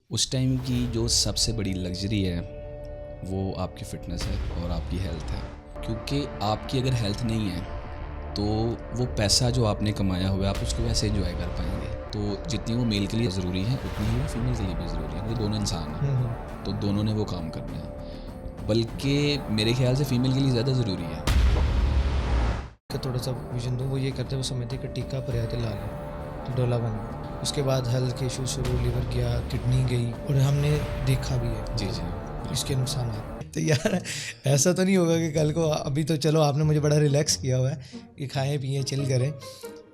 उस टाइम की जो सबसे बड़ी लग्जरी है वो आपकी फ़िटनेस है और आपकी हेल्थ है, क्योंकि आपकी अगर हेल्थ नहीं है तो वो पैसा जो आपने कमाया हुआ है आप उसको वैसे एंजॉय कर पाएंगे। तो जितनी वो मेल के लिए ज़रूरी है उतनी ही वो फीमेल के लिए भी ज़रूरी है, क्योंकि दोनों इंसान हैं तो दोनों ने वो काम करना है, बल्कि मेरे ख्याल से फ़ीमेल के लिए ज़्यादा ज़रूरी है। थोड़ा सा विजन दूँ, वो ये करते वो समझते कि टीका पर आते लाल है तो डोला बन गया। उसके बाद हेल्थ के इशू शुरू, लिवर गया, किडनी गई, और हमने देखा भी है जी जी। इसके नुकसान। तो यार ऐसा तो नहीं होगा कि कल को, अभी तो चलो आपने मुझे बड़ा रिलैक्स किया हुआ है कि खाएं पिए चिल करें,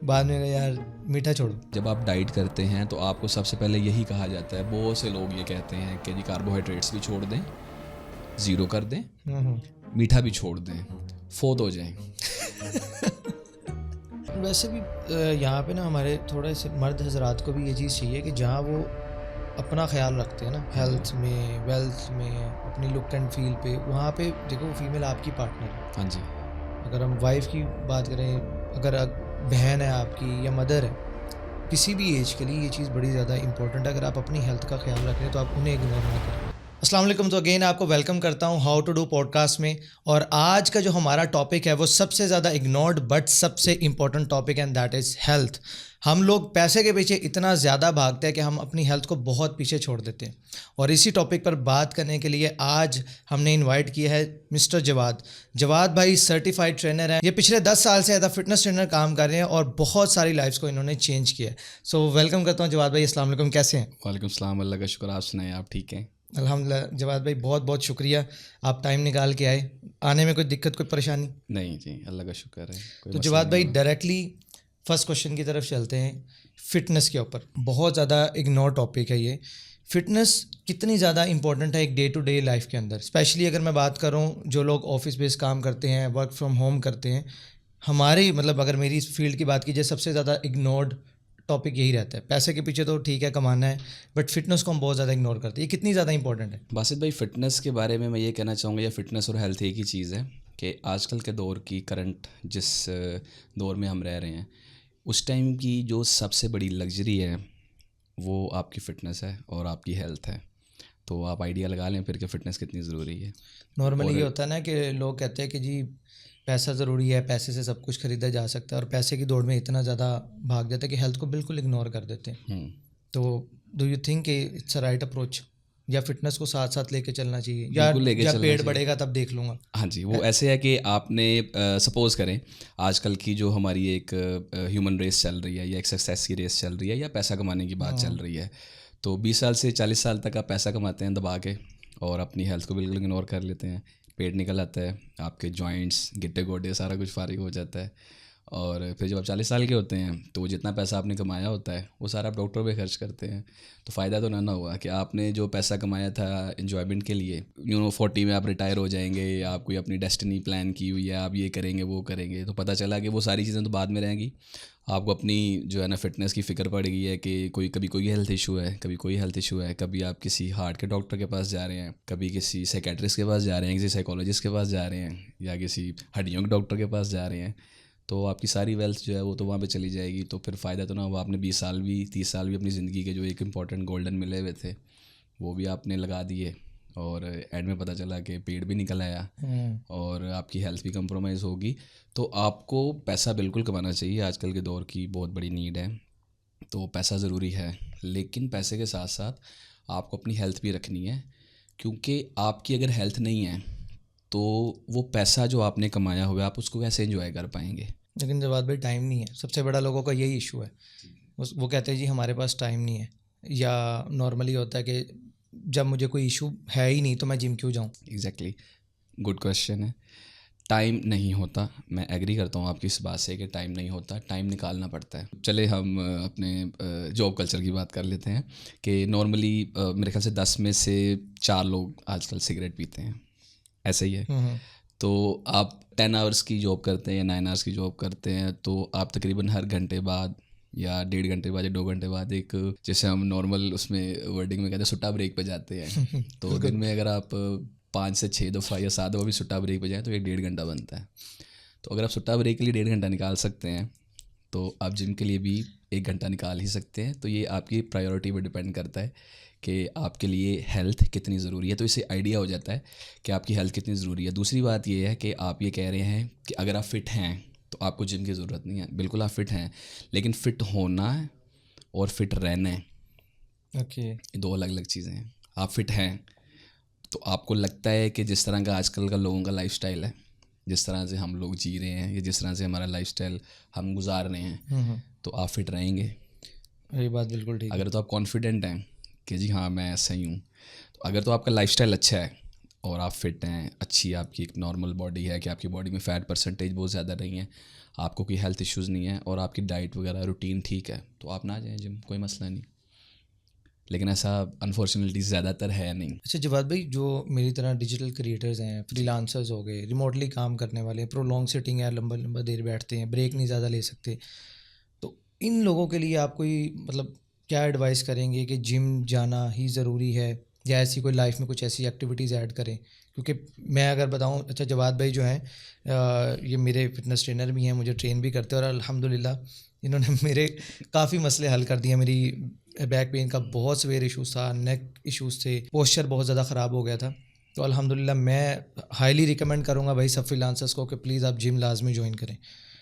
बाद में यार मीठा छोड़ो। जब आप डाइट करते हैं तो आपको सबसे पहले यही कहा जाता है, बहुत से लोग ये कहते हैं कि जी कार्बोहाइड्रेट्स भी छोड़ दें, ज़ीरो कर दें, मीठा भी छोड़ दें, फोत हो जाएं। वैसे भी यहाँ पे ना हमारे थोड़े से मर्द हजरात को भी ये चीज़ चाहिए कि जहाँ वो अपना ख्याल रखते हैं ना, हेल्थ में, वेल्थ में, अपनी लुक एंड फील पे, वहाँ पे देखो फीमेल आपकी पार्टनर है। हाँ जी। अगर हम वाइफ की बात करें, अगर बहन है आपकी या मदर है, किसी भी एज के लिए ये चीज़ बड़ी ज़्यादा इंपॉर्टेंट है। अगर आप अपनी हेल्थ का ख्याल रख रहे हैं तो आप उन्हें इग्नोर ना करें। अस्सलाम वालेकुम। तो अगेन आपको वेलकम करता हूँ हाउ टू डू पॉडकास्ट में। और आज का जो हमारा टॉपिक है वो सबसे ज़्यादा इग्नोर्ड बट सबसे इंपॉर्टेंट टॉपिक है, एंड दैट इज़ हेल्थ। हम लोग पैसे के पीछे इतना ज़्यादा भागते हैं कि हम अपनी हेल्थ को बहुत पीछे छोड़ देते हैं। और इसी टॉपिक पर बात करने के लिए आज हमने इनवाइट किया है मिस्टर जवाद। जवाद भाई सर्टिफाइड ट्रेनर है। ये पिछले 10 साल से एज अ फिटनेस ट्रेनर काम कर रहे हैं और बहुत सारी लाइफ्स को इन्होंने चेंज किया है। सो वेलकम करता हूँ जवाद भाई। अस्सलाम वालेकुम, कैसे हैं? वालेकुम सलाम, अल्लाह का शुक्र, आप सुनाएं, आप ठीक हैं? अल्हम्दुलिल्लाह। जवाद भाई बहुत बहुत शुक्रिया, आप टाइम निकाल के आए। आने में कोई दिक्कत, कोई परेशानी? नहीं जी, अल्लाह का शुक्र है, कोई तो मसला जवाद नहीं भाई हुआ। डायरेक्टली फर्स्ट क्वेश्चन की तरफ चलते हैं। फ़िटनेस के ऊपर बहुत ज़्यादा इग्नोर टॉपिक है ये। फ़िटनेस कितनी ज़्यादा इंपॉर्टेंट है एक डे टू डे लाइफ के अंदर, स्पेशली अगर मैं बात करूँ जो लोग ऑफिस बेस्ड काम करते हैं, वर्क फ्रॉम होम करते हैं। हमारी मतलब अगर मेरी इस फील्ड की बात की जाए, सबसे ज़्यादा इग्नोर्ड टॉपिक यही रहता है। पैसे के पीछे तो ठीक है, कमाना है, बट फिटनेस को हम बहुत ज़्यादा इग्नोर करते हैं। ये कितनी ज़्यादा इंपॉर्टेंट है? बासित भाई, फ़िटनेस के बारे में मैं ये कहना चाहूँगा, या फ़िटनेस और हेल्थ एक ही चीज़ है कि आजकल के दौर की करंट जिस दौर में हम रह रहे हैं, उस टाइम की जो सबसे बड़ी लग्जरी है वो आपकी फ़िटनेस है और आपकी हेल्थ है। तो आप आइडिया लगा लें फिर कि फ़िटनेस कितनी ज़रूरी है। नॉर्मली और ये होता है ना कि लोग कहते हैं कि जी पैसा ज़रूरी है, पैसे से सब कुछ खरीदा जा सकता है, और पैसे की दौड़ में इतना ज़्यादा भाग जाते हैं कि हेल्थ को बिल्कुल इग्नोर कर देते हैं। तो डू यू थिंक कि इट्स अ राइट अप्रोच, या फिटनेस को साथ साथ लेके चलना चाहिए, या बिल्कुल लेके चलना पेड़ चाहिए। बढ़ेगा तब देख लूँगा? हाँ जी, वो ऐसे है कि आपने सपोज़ करें आजकल की जो हमारी एक ह्यूमन रेस चल रही है, या एक सक्सेस की रेस चल रही है, या पैसा कमाने की बात चल रही है। तो 20 साल से 40 साल तक आप पैसा कमाते हैं दबा के, और अपनी हेल्थ को बिल्कुल इग्नोर कर लेते हैं। पेट निकल आता है, आपके जॉइंट्स, गिट्टे गोडे सारा कुछ फारिग हो जाता है। और फिर जब आप 40 साल के होते हैं तो जितना पैसा आपने कमाया होता है वो सारा आप डॉक्टर पे खर्च करते हैं। तो फ़ायदा तो ना हुआ कि आपने जो पैसा कमाया था एन्जॉयमेंट के लिए, 40 में आप रिटायर हो जाएंगे, या आप कोई अपनी डेस्टिनी प्लान की हुई है, आप ये करेंगे वो करेंगे, तो पता चला कि वो सारी चीज़ें तो बाद में रहेंगी। आपको अपनी जो है ना फ़िटनेस की फ़िक्र पड़ गई है कि कभी कोई हेल्थ इशू है, कभी कोई हेल्थ इशू है, कभी आप किसी हार्ट के डॉक्टर के पास जा रहे हैं, कभी किसी साइकेट्रिस्ट के पास जा रहे हैं, किसी साइकोलॉजिस्ट के पास जा रहे हैं, या किसी हड्डियों के डॉक्टर के पास जा रहे हैं। तो आपकी सारी वेल्थ जो है वो तो वहाँ पे चली जाएगी। तो फिर फ़ायदा तो ना हुआ, आपने 20 साल भी 30 साल भी अपनी ज़िंदगी के जो एक इम्पॉर्टेंट गोल्डन मिले हुए थे वो भी आपने लगा दिए, और एंड में पता चला कि पेट भी निकल आया और आपकी हेल्थ भी कंप्रोमाइज़ होगी। तो आपको पैसा बिल्कुल कमाना चाहिए, आजकल के दौर की बहुत बड़ी नीड है। तो पैसा ज़रूरी है, लेकिन पैसे के साथ साथ आपको अपनी हेल्थ भी रखनी है, क्योंकि आपकी अगर हेल्थ नहीं है तो वो पैसा जो आपने कमाया हुआ है आप उसको कैसे एंजॉय कर पाएंगे। लेकिन जवाब भाई टाइम नहीं है, सबसे बड़ा लोगों का यही इशू है। वो कहते हैं जी हमारे पास टाइम नहीं है, या नॉर्मली होता है कि जब मुझे कोई इशू है ही नहीं तो मैं जिम क्यों जाऊँ? एग्जैक्टली, गुड क्वेश्चन है। टाइम नहीं होता, मैं एग्री करता हूँ आपकी इस बात से कि टाइम नहीं होता, टाइम निकालना पड़ता है। चले हम अपने जॉब कल्चर की बात कर लेते हैं कि नॉर्मली मेरे ख्याल से 10 में से 4 लोग आजकल सिगरेट पीते हैं, ऐसे ही है। तो आप 10 आवर्स की जॉब करते हैं या 9 आवर्स की जॉब करते हैं, तो आप तकरीबन हर घंटे बाद या 1.5 घंटे बाद या 2 घंटे बाद एक, जैसे हम नॉर्मल उसमें वर्डिंग में कहते हैं, सुट्टा ब्रेक पे जाते हैं। तो दिन में अगर आप 5 से 6 दफ़ा या 7 दफ़ा भी सुट्टा ब्रेक पे जाएँ तो 1.5 घंटा बनता है। तो अगर आप सुट्टा ब्रेक के लिए 1.5 घंटा निकाल सकते हैं तो आप जिम के लिए भी 1 घंटा निकाल ही सकते हैं। तो ये आपकी प्रायोरिटी पर डिपेंड करता है कि आपके लिए हेल्थ कितनी ज़रूरी है, तो इससे आइडिया हो जाता है कि आपकी हेल्थ कितनी ज़रूरी है। दूसरी बात ये है कि आप ये कह रहे हैं कि अगर आप फ़िट हैं तो आपको जिम की ज़रूरत नहीं है। बिल्कुल आप फ़िट हैं, लेकिन फ़िट होना है और फिट रहना है, ओके। ये दो अलग अलग चीज़ें हैं। आप फिट हैं तो आपको लगता है कि जिस तरह का आजकल का लोगों का लाइफस्टाइल है, जिस तरह से हम लोग जी रहे हैं या जिस तरह से हमारा लाइफस्टाइल हम गुजार रहे हैं, तो आप फिट रहेंगे। ये बात बिल्कुल ठीक है। अगर तो आप कॉन्फिडेंट हैं कि जी हाँ मैं ऐसा ही हूँ, तो अगर तो आपका लाइफस्टाइल अच्छा है और आप फिट हैं, अच्छी आपकी एक नॉर्मल बॉडी है कि आपकी बॉडी में फ़ैट परसेंटेज बहुत ज़्यादा नहीं है, आपको कोई हेल्थ इश्यूज़ नहीं है और आपकी डाइट वगैरह रूटीन ठीक है, तो आप ना जाएँ जिम, कोई मसला नहीं। लेकिन ऐसा अनफॉर्चुनेटली ज़्यादातर है नहीं। अच्छा जवाद भाई, जो मेरी तरह डिजिटल क्रिएटर्स हैं, फ्रीलांसर्स हो गए, रिमोटली काम करने वाले, प्रोलॉन्ग सिटिंग है, लंबा लंबा देर बैठते हैं, ब्रेक नहीं ज़्यादा ले सकते, तो इन लोगों के लिए आप कोई मतलब क्या एडवाइस करेंगे कि जिम जाना ही ज़रूरी है या ऐसी कोई लाइफ में कुछ ऐसी एक्टिविटीज़ ऐड करें? क्योंकि मैं अगर बताऊं, अच्छा जवाद भाई जो हैं ये मेरे फिटनेस ट्रेनर भी हैं, मुझे ट्रेन भी करते हैं और अल्हम्दुलिल्लाह इन्होंने मेरे काफ़ी मसले हल कर दिए। मेरी बैक पेन का बहुत सवेर इशूज़ था, नेक इशूज़ थे, पोस्चर बहुत ज़्यादा ख़राब हो गया था। तो अल्हम्दुलिल्लाह मैं हाईली रिकमेंड करूँगा भाई सब फ्रीलांसर्स को कि प्लीज़ आप जिम लाजमी ज्वाइन करें।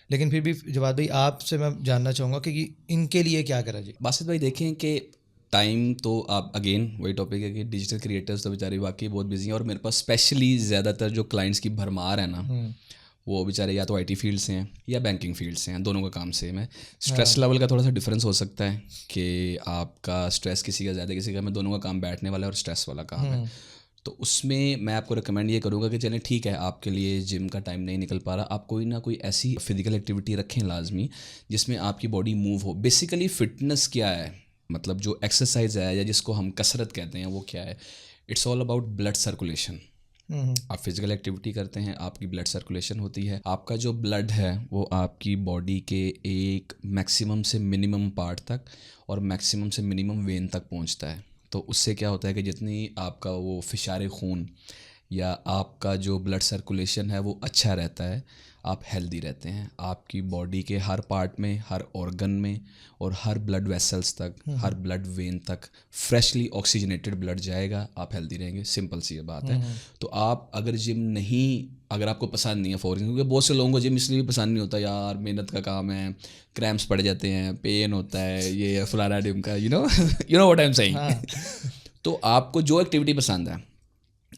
लेकिन फिर भी जवाद भाई आपसे मैं जानना चाहूँगा कि इनके लिए क्या करा जाए? बासित भाई देखें कि टाइम तो आप अगेन वही टॉपिक है कि डिजिटल क्रिएटर्स तो बेचारे वाकई बहुत बिजी हैं और मेरे पास स्पेशली ज़्यादातर जो क्लाइंट्स की भरमार है ना, वो बेचारे या तो आईटी फील्ड से हैं या बैंकिंग फील्ड से हैं, दोनों का काम सेम है। स्ट्रेस लेवल का थोड़ा सा डिफरेंस हो सकता है कि आपका स्ट्रेस किसी का ज़्यादा किसी का, मैं दोनों का काम बैठने वाला है और स्ट्रेस वाला काम है। तो उसमें मैं आपको रिकमेंड ये करूँगा कि चलें ठीक है, आपके लिए जिम का टाइम नहीं निकल पा रहा, आप कोई ना कोई ऐसी फिजिकल एक्टिविटी रखें लाजमी जिसमें आपकी बॉडी मूव हो। बेसिकली फ़िटनेस क्या है, मतलब जो एक्सरसाइज है या जिसको हम कसरत कहते हैं वो क्या है, it's all about blood circulation. आप फिजिकल एक्टिविटी करते हैं, आपकी ब्लड सर्कुलेशन होती है, आपका जो ब्लड है वो आपकी बॉडी के एक मैक्सिमम से मिनिमम पार्ट तक और मैक्सिमम से मिनिमम वेन तक पहुंचता है। तो उससे क्या होता है कि जितनी आपका वो फिशारे खून या आपका जो ब्लड सर्कुलेशन है वो अच्छा रहता है, आप हेल्दी रहते हैं। आपकी बॉडी के हर पार्ट में, हर ऑर्गन में और हर ब्लड वेसल्स तक, हर ब्लड वेन तक फ्रेशली ऑक्सीजनेटेड ब्लड जाएगा, आप हेल्दी रहेंगे। सिंपल सी ये बात है। तो आप अगर जिम नहीं, अगर आपको पसंद नहीं है फॉर, क्योंकि बहुत से लोगों को जिम इसलिए भी पसंद नहीं होता, यार मेहनत का काम है, क्रैम्प्स पड़ जाते हैं, पेन होता है, ये फलाना डिम का, you know what I am saying. तो आपको जो एक्टिविटी पसंद है,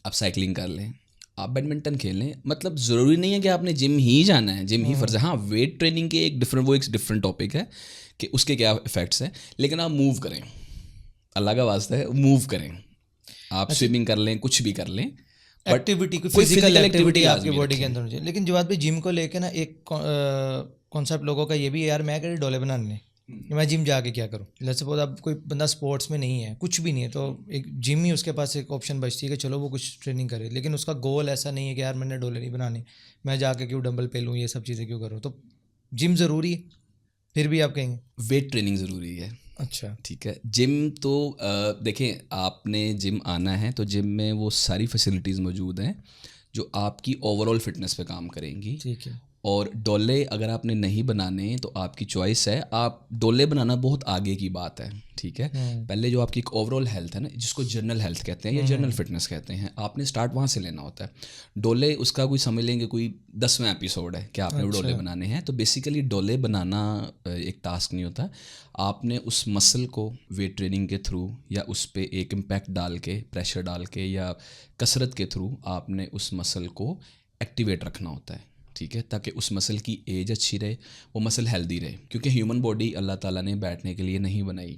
आप साइकिलिंग कर लें, आप बैडमिंटन खेलें, मतलब ज़रूरी नहीं है कि आपने जिम ही जाना है, जिम ही फ़र्ज़ है। हाँ, वेट ट्रेनिंग के एक डिफरेंट टॉपिक है कि उसके क्या इफ़ेक्ट्स हैं, लेकिन आप मूव करें, अल्लाह का वास्ता है मूव करें। आप स्विमिंग कर लें, कुछ भी कर लें, एक्टिविटी, कोई फिजिकल एक्टिविटी आपकी बॉडी के अंदर होनी चाहिए। लेकिन जवाब भी जिम को लेके ना एक कॉन्सेप्ट लोगों का ये भी है, यार मैं क्या डोले बनाने, मैं जिम जाके क्या करूँ। लेट्स सपोज अब कोई बंदा स्पोर्ट्स में नहीं है, कुछ भी नहीं है, तो एक जिम ही उसके पास एक ऑप्शन बचती है कि चलो वो कुछ ट्रेनिंग करे, लेकिन उसका गोल ऐसा नहीं है कि यार मैंने डोले नहीं बनाने, मैं जाके क्यों डंबल पे लूँ, ये सब चीज़ें क्यों करूँ। तो जिम ज़रूरी है, फिर भी आप कहेंगे वेट ट्रेनिंग ज़रूरी है। अच्छा ठीक है, जिम तो देखें, आपने जिम आना है तो जिम में वो सारी फैसिलिटीज़ मौजूद हैं जो आपकी ओवरऑल फिटनेस पे काम करेंगी। ठीक है। और डोले अगर आपने नहीं बनाने तो आपकी चॉइस है, आप डोले बनाना बहुत आगे की बात है। ठीक है, पहले जो आपकी एक ओवरऑल हेल्थ है ना, जिसको जनरल हेल्थ कहते हैं या जनरल फिटनेस कहते हैं, आपने स्टार्ट वहाँ से लेना होता है। डोले उसका कोई समझ लेंगे कोई 10वां एपिसोड है कि आपने वो डोले बनाने हैं। तो बेसिकली डोले बनाना एक टास्क नहीं होता, आपने उस मसल को वेट ट्रेनिंग के थ्रू या उस पर एक इम्पैक्ट डाल के, प्रेशर डाल के या कसरत के थ्रू आपने उस मसल को एक्टिवेट रखना होता है। ठीक है, ताकि उस मसल की एज अच्छी रहे, वो मसल हेल्दी रहे। क्योंकि ह्यूमन बॉडी अल्लाह ताला ने बैठने के लिए नहीं बनाई,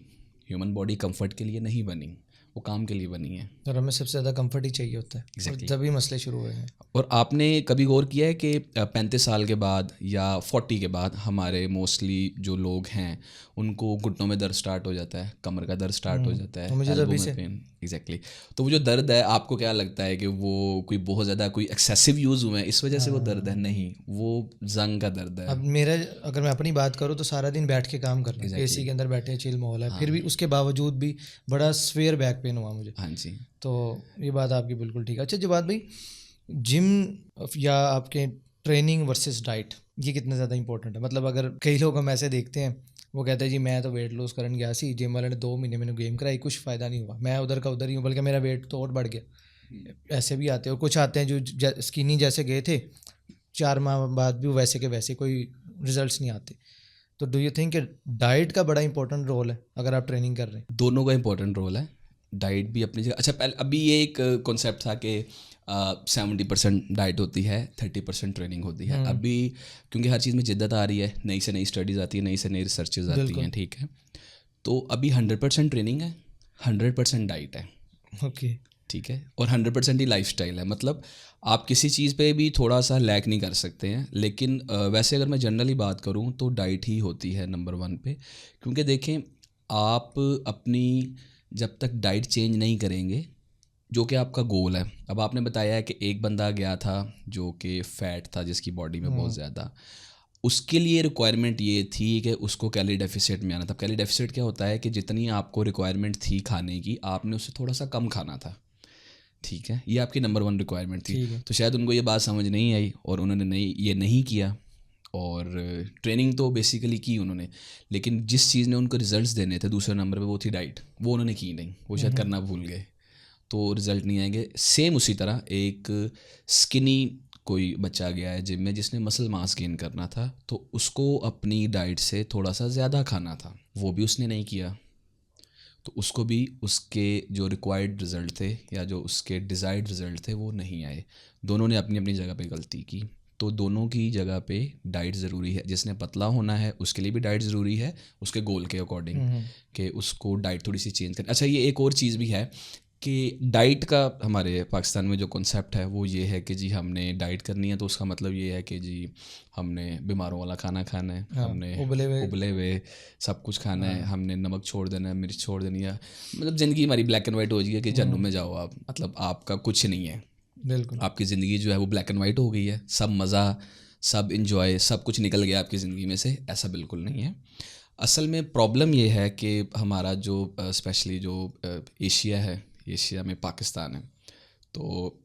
ह्यूमन बॉडी कंफर्ट के लिए नहीं बनी, वो काम के लिए बनी है। और हमें सबसे ज़्यादा कंफर्ट ही चाहिए होता है। Exactly. तभी मसले शुरू हुए हैं। और आपने कभी गौर किया है कि 35 साल के बाद या 40 के बाद हमारे मोस्टली जो लोग हैं उनको घुटनों में दर्द स्टार्ट हो जाता है, कमर का दर्द स्टार्ट हो जाता है, मुझे एल्बो में पेन। एग्जैक्टली। तो वो जो दर्द है, आपको क्या लगता है कि वो कोई बहुत ज़्यादा कोई एक्सेसिव यूज़ हुआ है इस वजह से वो दर्द है? नहीं, वो जंग का दर्द है। अब मेरा अगर मैं अपनी बात करूँ तो सारा दिन बैठ के काम करना है, एसी के अंदर बैठे, चिल माहौल है, फिर भी उसके बावजूद भी बड़ा स्वेयर बैक पेन हुआ मुझे। हाँ जी, तो ये बात आपकी बिल्कुल ठीक है। अच्छा जवाद भाई, जिम या आपके ट्रेनिंग वर्सेस डाइट, ये कितना ज़्यादा इंपॉर्टेंट है? मतलब अगर कई लोग हम ऐसे देखते हैं वो कहते हैं जी मैं तो वेट लूज़ करने गया सी, जिम वाले ने 2 महीने मैंने गेम कराई, कुछ फ़ायदा नहीं हुआ, मैं उधर का उधर ही हूँ, बल्कि मेरा वेट तो और बढ़ गया। ऐसे भी आते हैं, और कुछ आते हैं जो स्किनी जैसे गए थे, 4 माह बाद भी वैसे के वैसे, कोई रिजल्ट्स नहीं आते। तो डू यू थिंक डाइट का बड़ा इंपॉर्टेंट रोल है अगर आप ट्रेनिंग कर रहे हैं? दोनों का इंपॉर्टेंट रोल है, डाइट भी अपनी जगह। अच्छा, पहले अभी ये एक कॉन्सेप्ट था कि 70% डाइट होती है, 30% ट्रेनिंग होती है। अभी क्योंकि हर चीज़ में जिद्दत आ रही है, नई से नई स्टडीज़ आती है, नई से नई रिसर्चेज आती हैं, ठीक है, तो अभी 100% ट्रेनिंग है, 100% डाइट है, ओके। ठीक है, और 100% ही लाइफस्टाइल है। मतलब आप किसी चीज़ पे भी थोड़ा सा लैक नहीं कर सकते हैं, लेकिन वैसे अगर मैं जनरली बात करूँ तो डाइट ही होती है नंबर 1 पे। क्योंकि देखें, आप अपनी जब तक डाइट चेंज नहीं करेंगे, जो कि आपका गोल है, अब आपने बताया है कि एक बंदा गया था जो कि फ़ैट था जिसकी बॉडी में बहुत ज़्यादा, उसके लिए रिक्वायरमेंट ये थी कि उसको कैलोरी डेफिसिट में आना था। कैलोरी डेफिसिट क्या होता है कि जितनी आपको रिक्वायरमेंट थी खाने की, आपने उससे थोड़ा सा कम खाना था, ठीक है, ये आपकी नंबर 1 रिक्वायरमेंट थी। तो शायद उनको ये बात समझ नहीं आई और उन्होंने ये नहीं किया, और ट्रेनिंग तो बेसिकली की उन्होंने, लेकिन जिस चीज़ ने उनको रिजल्ट्स देने थे दूसरे नंबर पे, वो थी डाइट, वो उन्होंने की नहीं, वो शायद करना भूल गए, तो रिज़ल्ट नहीं आएंगे। सेम उसी तरह एक स्किनी कोई बच्चा गया है जिम में जिसने मसल मास गेन करना था, तो उसको अपनी डाइट से थोड़ा सा ज़्यादा खाना था, वो भी उसने नहीं किया, तो उसको भी उसके जो रिक्वायर्ड रिज़ल्ट थे या जो उसके डिज़ायर्ड रिज़ल्ट थे वो नहीं आए। दोनों ने अपनी अपनी जगह पे गलती की, तो दोनों की जगह पे डाइट ज़रूरी है। जिसने पतला होना है उसके लिए भी डाइट ज़रूरी है, उसके गोल के अकॉर्डिंग, कि उसको डाइट थोड़ी सी चेंज करनी। अच्छा, ये एक और चीज़ भी है कि डाइट का हमारे पाकिस्तान में जो कॉन्सेप्ट है वो ये है कि जी हमने डाइट करनी है, तो उसका मतलब ये है कि जी हमने बीमारों वाला खाना खाना है, हमने उबले हुए सब कुछ खाना है, हमने नमक छोड़ देना है, मिर्च छोड़ देनी है, मतलब ज़िंदगी हमारी ब्लैक एंड वाइट हो गई है कि जन्नत में जाओ आप, मतलब आपका कुछ नहीं है, बिल्कुल आपकी ज़िंदगी जो है वो ब्लैक एंड वाइट हो गई है, सब मज़ा, सब इन्जॉय, सब कुछ निकल गया आपकी ज़िंदगी में से। ऐसा बिल्कुल नहीं है। असल में प्रॉब्लम ये है कि हमारा जो स्पेशली जो एशिया है, एशिया में पाकिस्तान है, तो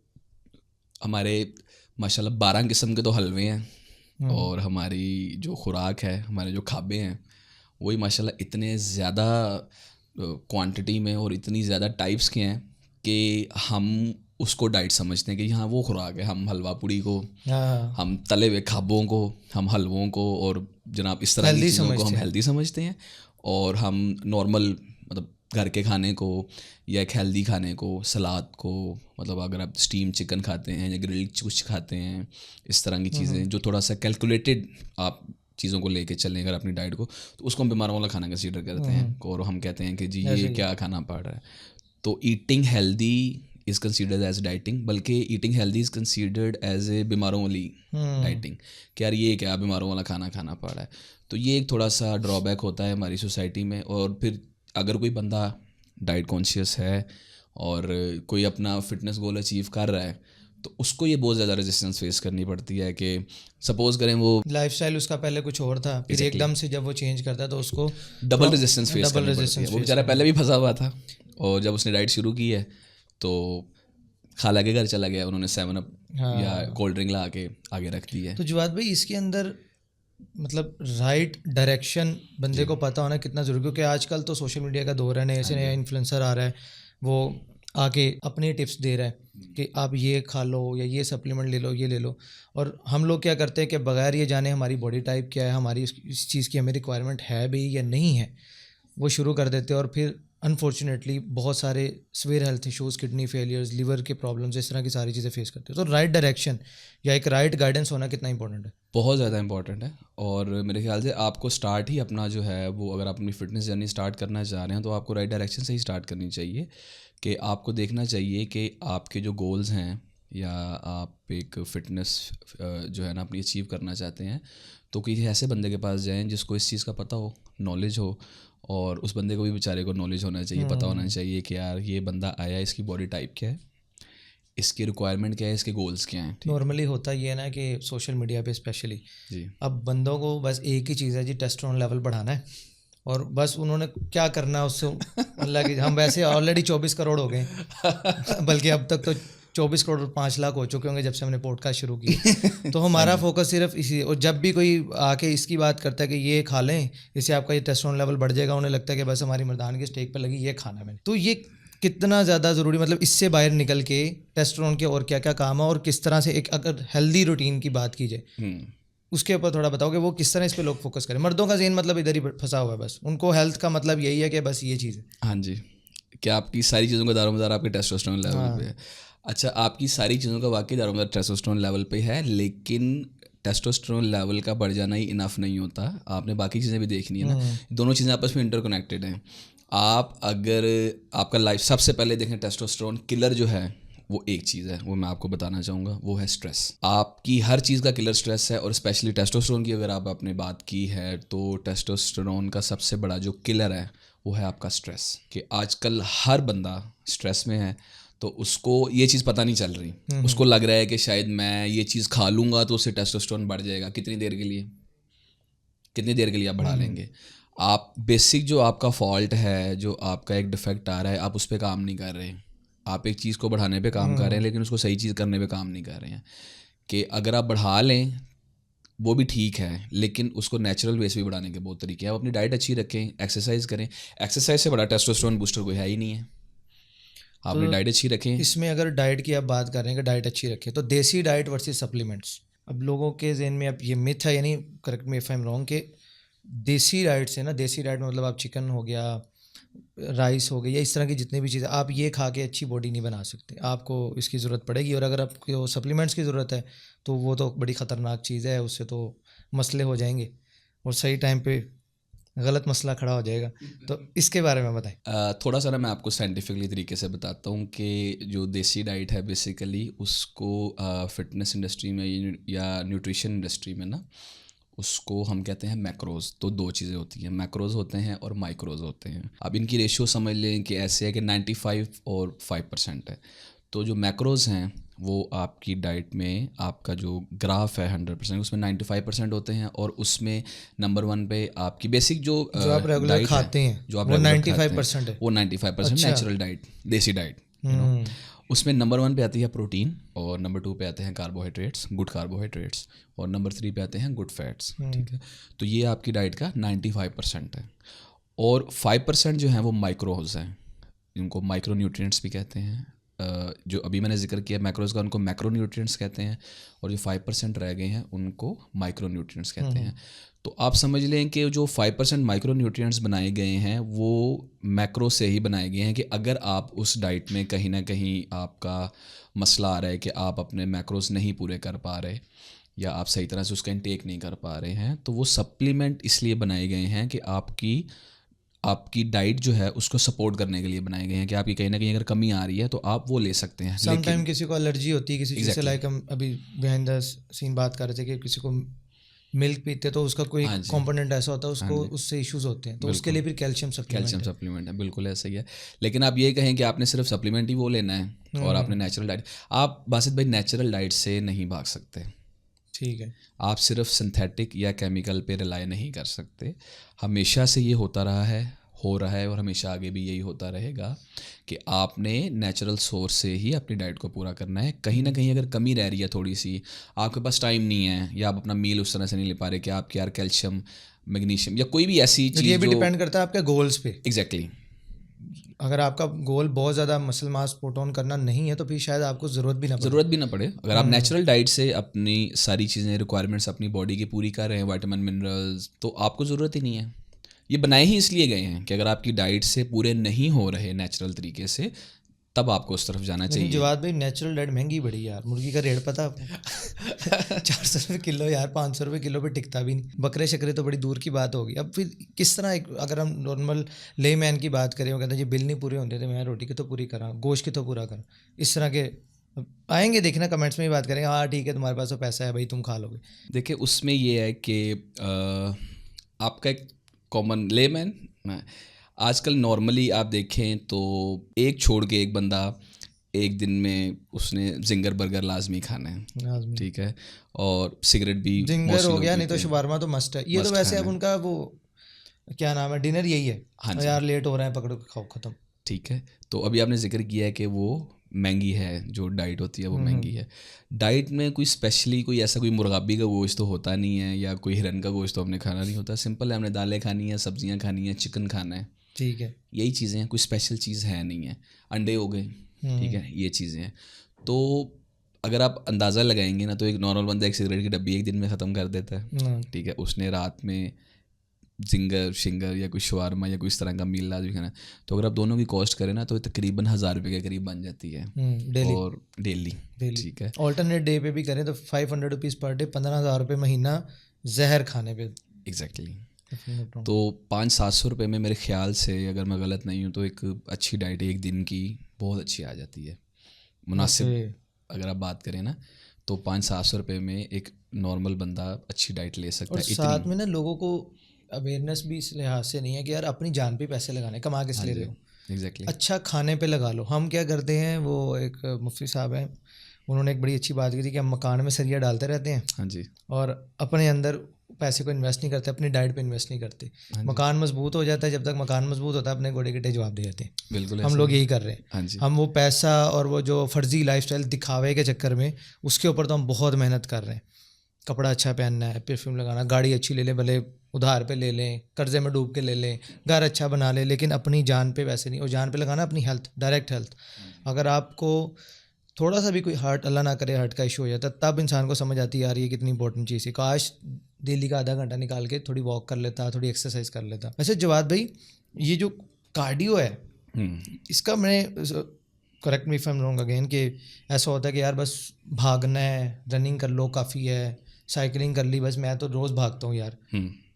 हमारे माशाल्लाह 12 किस्म के तो हलवे हैं, और हमारी जो खुराक है, हमारे जो खाबे हैं, वही माशाल्लाह इतने ज़्यादा क्वांटिटी में और इतनी ज़्यादा टाइप्स के हैं कि हम उसको डाइट समझते हैं कि हाँ वो खुराक है। हम हलवा पूड़ी को, हम तले हुए खाबों को, हम हलवों को और जनाब इस तरह की चीज़ों को हम हेल्दी समझते हैं, और हम नॉर्मल मतलब घर के खाने को या एक हेल्दी खाने को, सलाद को, मतलब अगर आप स्टीम चिकन खाते हैं या ग्रिल्ड कुछ खाते हैं, इस तरह की चीज़ें जो थोड़ा सा कैलकुलेटेड आप चीज़ों को लेके चलें अगर अपनी डाइट को, तो उसको हम बीमारों वाला खाना कंसीडर करते हैं, और हम कहते हैं कि जी ये क्या खाना पड़ रहा है। तो eating healthy is considered as dieting, बल्कि eating healthy is considered as a बीमारों वाली डाइटिंग, कि यार ये क्या बीमारों वाला खाना खाना पड़ रहा है। तो ये एक थोड़ा सा ड्रॉबैक होता है हमारी सोसाइटी में। और फिर अगर कोई बंदा डाइट कॉन्शियस है और कोई अपना फिटनेस गोल अचीव कर रहा है, तो उसको ये बहुत ज़्यादा रेजिस्टेंस फेस करनी पड़ती है कि सपोज करें वो लाइफस्टाइल उसका पहले कुछ और था, फिर एकदम से जब वो चेंज करता है तो उसको डबल रेजिस्टेंस फेस करनी पड़ती है। वो बेचारा पहले भी फंसा हुआ था, और जब उसने डाइट शुरू की है तो खाला के घर चला गया, उन्होंने 7 अप या कोल्ड ड्रिंक ला के आगे रख दी है। तो जवाद भाई, इसके अंदर मतलब राइट डायरेक्शन बंदे को पता होना कितना ज़रूरी, क्योंकि आजकल तो सोशल मीडिया का दौर है, नए से नया इन्फ्लुएंसर आ रहा है, वो आके अपने टिप्स दे रहा है कि आप ये खा लो या ये सप्लीमेंट ले लो, ये ले लो, और हम लोग क्या करते हैं कि बगैर ये जाने हमारी बॉडी टाइप क्या है, हमारी इस चीज़ की हमें रिक्वायरमेंट है भी या नहीं है, वो शुरू कर देते हैं, और फिर अनफॉर्चुनेटली बहुत सारे severe health issues, kidney failures, liver के प्रॉब्लम्स, इस तरह की सारी चीज़ें फेस करते हैं। तो राइट डायरेक्शन या एक राइट गाइडेंस होना कितना इंपॉर्टेंट है? बहुत ज़्यादा इंपॉर्टेंट है। और मेरे ख्याल से आपको स्टार्ट ही अपना जो है वो, अगर आप अपनी फिटनेस जर्नी स्टार्ट करना चाह रहे हैं, तो आपको राइट डायरेक्शन से ही स्टार्ट करनी चाहिए। कि आपको देखना चाहिए कि आपके जो गोल्स हैं, या आप एक फ़िटनेस जो है ना अपनी अचीव करना चाहते हैं, तो किसी ऐसे बंदे के पास जाएं जिसको इस चीज़ का पता हो, नॉलेज हो, और उस बंदे को भी बेचारे को नॉलेज होना चाहिए, पता होना चाहिए कि यार ये बंदा आया, इसकी बॉडी टाइप क्या है, इसकी रिक्वायरमेंट क्या है, इसके गोल्स क्या हैं। नॉर्मली होता ये है ना कि सोशल मीडिया पे स्पेशली जी, अब बंदों को बस एक ही चीज़ है जी, टेस्टोस्टेरोन लेवल बढ़ाना है, और बस उन्होंने क्या करना है उससे, अल्लाह की, हम वैसे ऑलरेडी 24 करोड़ हो गए बल्कि अब तक तो 24 करोड़ 5 लाख हो चुके होंगे जब से हमने पॉडकास्ट शुरू की। तो हमारा फोकस सिर्फ इसी, और जब भी कोई आके इसकी बात करता है कि ये खा लें इससे आपका ये टेस्टोस्टेरोन लेवल बढ़ जाएगा, उन्हें लगता है कि बस हमारी मर्दान की स्टेक पर लगी ये खाना है मैंने। तो ये कितना ज़्यादा ज़रूरी, मतलब इससे बाहर निकल के टेस्टोस्टेरोन के और क्या क्या काम है और किस तरह से एक अगर हेल्दी रूटीन की बात की जाए उसके ऊपर थोड़ा बताओ कि वो किस तरह इस पे लोग फोकस करें। मर्दों का ज़हन मतलब इधर ही फंसा हुआ है, बस उनको हेल्थ का मतलब यही है कि बस ये चीज़ है। हाँ जी, क्या आपकी सारी चीज़ों का दारोमदार आपके टेस्टोस्टेरोन लेवल पे है। अच्छा, आपकी सारी चीज़ों का वाकई दारोमदार टेस्टोस्टेरोन लेवल पे है, लेकिन टेस्टोस्टेरोन लेवल का बढ़ जाना ही इनफ नहीं होता, आपने बाकी चीज़ें भी देखनी है ना। दोनों चीज़ें आपस में इंटरकनेक्टेड हैं। आप अगर आपका लाइफ, सबसे पहले देखें टेस्टोस्टेरोन किलर जो है वो एक चीज़ है, वो मैं आपको बताना चाहूँगा, वो है स्ट्रेस। आपकी हर चीज़ का किलर स्ट्रेस है, और स्पेशली टेस्टोस्टेरोन की अगर आपने बात की है तो टेस्टोस्टेरोन का सबसे बड़ा जो किलर है वो है आपका स्ट्रेस। कि आजकल हर बंदा स्ट्रेस में है, तो उसको ये चीज़ पता नहीं चल रही, उसको लग रहा है कि शायद मैं ये चीज़ खा लूँगा तो उससे टेस्टोस्टेरोन बढ़ जाएगा। कितनी देर के लिए, कितनी देर के लिए आप बढ़ा लेंगे। आप बेसिक जो आपका फॉल्ट है, जो आपका एक डिफेक्ट आ रहा है, आप उस पर काम नहीं कर रहे। आप एक चीज़ को बढ़ाने पे काम कर रहे हैं, लेकिन उसको सही चीज़ करने पे काम नहीं कर रहे हैं। कि अगर आप बढ़ा लें वो भी ठीक है, लेकिन उसको नेचुरल वे से भी बढ़ाने के बहुत तरीके हैं। आप अपनी डाइट अच्छी रखें, एक्सरसाइज करें। एक्सरसाइज से बड़ा टेस्टोस्टेरोन बूस्टर कोई है ही नहीं है। आप अपनी डाइट अच्छी रखें। इसमें अगर डाइट की आप बात कर रहे हैं कि डाइट अच्छी रखें, तो देसी डाइट वर्सेस सप्लीमेंट्स, अब लोगों के जहन में अब ये मिथ है, यानी correct me if I am wrong, कि देसी डाइट से ना, देसी डाइट मतलब आप चिकन हो गया, राइस हो गया, या इस तरह की जितनी भी चीज़ें आप ये खा के अच्छी बॉडी नहीं बना सकते, आपको इसकी ज़रूरत पड़ेगी। और अगर आपको सप्लीमेंट्स की ज़रूरत है तो वो तो बड़ी ख़तरनाक चीज़ है, उससे तो मसले हो जाएंगे और सही टाइम पे गलत मसला खड़ा हो जाएगा। तो इसके बारे में बताएं। थोड़ा सा ना मैं आपको साइंटिफिकली तरीके से बताता हूँ कि जो देसी डाइट है बेसिकली उसको फिटनेस इंडस्ट्री में या न्यूट्रिशन इंडस्ट्री में ना, उसको हम कहते हैं मैक्रोज। तो दो चीज़ें होती हैं, मैक्रोज होते हैं और माइक्रोज होते हैं। अब इनकी रेशियो समझ लें कि ऐसे है कि 95 और 5% है। तो जो मैक्रोज हैं वो आपकी डाइट में, आपका जो ग्राफ है 100%, उसमें 95% होते हैं, और उसमें नंबर 1 पे आपकी बेसिक जो आप रेगुलर खाते हैं जो आप वो रेगुलर 95% है, वो 95% अच्छा। नेचुरल डाइट, देसी डाइट। उसमें नंबर 1 पे आती है प्रोटीन, और नंबर 2 पे आते हैं कार्बोहाइड्रेट्स, गुड कार्बोहाइड्रेट्स, और नंबर 3 पे आते हैं गुड फैट्स। ठीक है, तो ये आपकी डाइट का 95% है। और 5% जो है वो माइक्रोज हैं, इनको माइक्रो न्यूट्रिएंट्स भी कहते हैं। जो अभी मैंने जिक्र किया मैक्रोज का, उनको मैक्रो न्यूट्रिएंट्स कहते हैं, और जो 5% रह गए हैं उनको माइक्रो न्यूट्रिएंट्स कहते हैं। तो आप समझ लें कि जो 5% माइक्रो न्यूट्रिएंट्स बनाए गए हैं वो मैक्रो से ही बनाए गए हैं। कि अगर आप उस डाइट में कहीं ना कहीं आपका मसला आ रहा है कि आप अपने मैक्रोज नहीं पूरे कर पा रहे, या आप सही तरह से उसका इंटेक नहीं कर पा रहे हैं, तो वो सप्लीमेंट इसलिए बनाए गए हैं कि आपकी डाइट जो है उसको सपोर्ट करने के लिए बनाए गए हैं। कि आपकी कहीं ना कहीं अगर कमी आ रही है तो आप वो ले सकते हैं। समटाइम किसी को एलर्जी होती है किसी चीज़ से, लाइक हम अभी बिहाइंड द सीन बात कर रहे थे कि किसी को मिल्क पीते तो उसका कोई कंपोनेंट ऐसा होता है उसको उससे इश्यूज होते हैं, तो उसके लिए फिर कैल्शियम सप्लीमेंट है। बिल्कुल ऐसा ही है। लेकिन आप ये कहें कि आपने सिर्फ सप्लीमेंट ही वो लेना है और आपने नेचुरल डाइट, आप बासित भाई नेचुरल डाइट से नहीं भाग सकते। ठीक है, आप सिर्फ सिंथेटिक या केमिकल पे रिलाई नहीं कर सकते। हमेशा से ये होता रहा है, हो रहा है, और हमेशा आगे भी यही होता रहेगा कि आपने नेचुरल सोर्स से ही अपनी डाइट को पूरा करना है। कहीं ना कहीं अगर कमी रह रही है थोड़ी सी, आपके पास टाइम नहीं है या आप अपना मील उस तरह से नहीं ले पा रहे कि आपके यार कैल्शियम, मैग्नीशियम या कोई भी ऐसी चीज़, ये भी डिपेंड करता है आपके गोल्स पे। एग्जैक्टली। अगर आपका गोल बहुत ज़्यादा मसल मास पुट ऑन करना नहीं है तो फिर शायद आपको ज़रूरत भी ना पड़े। अगर आप नेचुरल डाइट से अपनी सारी चीज़ें, रिक्वायरमेंट्स अपनी बॉडी की पूरी कर रहे हैं, विटामिन मिनरल्स, तो आपको ज़रूरत ही नहीं है। ये बनाए ही इसलिए गए हैं कि अगर आपकी डाइट से पूरे नहीं हो रहे नेचुरल तरीके से, तब आपको उस तरफ जाना चाहिए। जवाब भाई, नेचुरल डाइट महंगी बड़ी यार। मुर्गी का रेट पता 400 रुपये किलो यार, 500 रुपये किलो पे टिकता भी नहीं। बकरे शकरे तो बड़ी दूर की बात होगी। अब फिर किस तरह अगर हम नॉर्मल ले मैन की बात करें, वो कहते हैं जी बिल नहीं पूरे होते थे, मैं रोटी की तो पूरी करा, गोश्त की तो पूरा करा, इस तरह के आएंगे देखना, कमेंट्स में ही बात करेंगे, हाँ ठीक है तुम्हारे पास तो पैसा है भाई तुम खा लोगे। देखिए उसमें ये है कि आपका एक कॉमन लेमैन, आजकल नॉर्मली आप देखें तो एक छोड़ के एक बंदा एक दिन में उसने जिंगर बर्गर लाजमी खाना है, ठीक है, और सिगरेट भी जिंगर हो गया, नहीं तो शवारमा तो मस्ट है। ये तो वैसे अब उनका वो क्या नाम है, डिनर यही है। हाँ यार लेट हो रहा है, पकड़ो खाओ खत्म। ठीक है, तो अभी आपने जिक्र किया है कि वो महंगी है, जो डाइट होती है वो महंगी है। डाइट में कोई स्पेशली कोई ऐसा कोई मुर्गाबी का गोश्त तो होता नहीं है, या कोई हिरन का गोश्त तो हमने खाना नहीं होता। सिंपल है, हमने दालें खानी है, सब्जियां खानी है, चिकन खाना है, ठीक है। यही चीज़ें हैं, कोई स्पेशल चीज़ है नहीं है। अंडे हो गए, ठीक है, ये चीज़ें हैं। तो अगर आप अंदाज़ा लगाएंगे ना, तो एक नॉर्मल बंदा एक सिगरेट की डब्बी एक दिन में ख़त्म कर देता है, ठीक है। उसने रात में जिंगर शिंगर या कोई शवारमा या कोई इस तरह का मील लाजमी खाना, तो अगर आप दोनों की कॉस्ट करें ना, तो तकरीबन 1000 रुपये के करीब बन जाती है डेली। और डेली, ठीक है। ऑल्टरनेट डे पे भी करें तो 500 रुपीज़ पर डे, 15,000 रुपये महीना जहर खाने पे। एग्जैक्टली। तो 500-700 रुपये में मेरे ख्याल से, अगर मैं गलत नहीं हूँ, तो एक अच्छी डाइट एक दिन की बहुत अच्छी आ जाती है, मुनासिब। अगर आप बात करें ना, तो 500-700 रुपये में एक नॉर्मल बंदा अच्छी डाइट ले सकता है। और साथ में ना लोगों को अवेयरनेस भी इस लिहाज से नहीं है कि यार अपनी जान पे पैसे लगाने, कमा के ले रहे हो, एग्जैक्टली। अच्छा खाने पे लगा लो। हम क्या करते हैं, वो एक मुफ्ती साहब हैं, उन्होंने एक बड़ी अच्छी बात की थी कि हम मकान में सरिया डालते रहते हैं, हाँ जी, और अपने अंदर पैसे को इन्वेस्ट नहीं करते, अपनी डाइट पे इन्वेस्ट नहीं करते। मकान मजबूत हो जाता है, जब तक मकान मजबूत होता है अपने गोड़े गिट्टे जवाब दे जाते हैं। बिल्कुल हम लोग यही कर रहे हैं। हाँ जी। हम वो पैसा और वो जो फर्जी लाइफस्टाइल दिखावे के चक्कर में, उसके ऊपर तो हम बहुत मेहनत कर रहे हैं। कपड़ा अच्छा पहनना है, परफ्यूम लगाना, गाड़ी अच्छी ले लें, भले उधार पे ले लें, कर्जे में डूब के ले लें, घर अच्छा बना लें, लेकिन अपनी जान पे वैसे नहीं। और जान पे लगाना अपनी हेल्थ, डायरेक्ट हेल्थ। अगर आपको थोड़ा सा भी कोई हार्ट, अल्लाह ना करे, हार्ट का इशू हो जाता है, तब इंसान को समझ आती है यार ये कितनी इंपॉर्टेंट चीज़ है। काश डेली का आधा घंटा निकाल के थोड़ी वॉक कर लेता, थोड़ी एक्सरसाइज कर लेता। वैसे जवाद भाई, ये जो कार्डियो है, इसका मैं, correct me if I am wrong again, कि ऐसा होता है कि यार बस भागना है, रनिंग कर लो काफ़ी है, साइकिलिंग कर ली, बस मैं तो रोज़ भागता हूँ यार,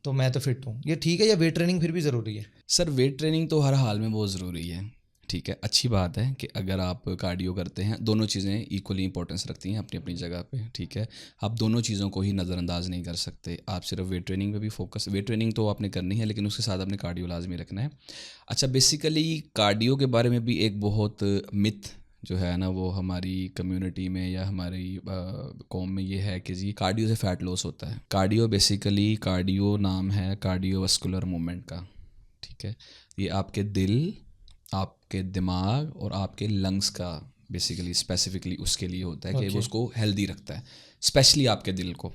तो मैं तो फिट हूँ, ये ठीक है? या वेट ट्रेनिंग फिर भी ज़रूरी है? सर वेट ट्रेनिंग तो हर हाल में बहुत ज़रूरी है, ठीक है। अच्छी बात है कि अगर आप कार्डियो करते हैं, दोनों चीज़ें इक्वली इंपॉर्टेंस रखती हैं अपनी अपनी जगह पे, ठीक है। आप दोनों चीज़ों को ही नज़रअंदाज नहीं कर सकते। आप सिर्फ वेट ट्रेनिंग पे भी फोकस, वेट ट्रेनिंग तो आपने करनी है, लेकिन उसके साथ आपने कार्डियो लाजमी रखना है। अच्छा, बेसिकली कार्डियो के बारे में भी एक बहुत मिथ जो है ना, वो हमारी कम्युनिटी में या हमारी कौम में ये है कि जी कार्डियो से फ़ैट लॉस होता है। कार्डियो बेसिकली, कार्डियो नाम है कार्डियोवास्कुलर मूवमेंट का, ठीक है। ये आपके दिल, आपके दिमाग और आपके लंग्स का बेसिकली स्पेसिफिकली उसके लिए होता है कि वो उसको हेल्दी रखता है, स्पेशली आपके दिल को।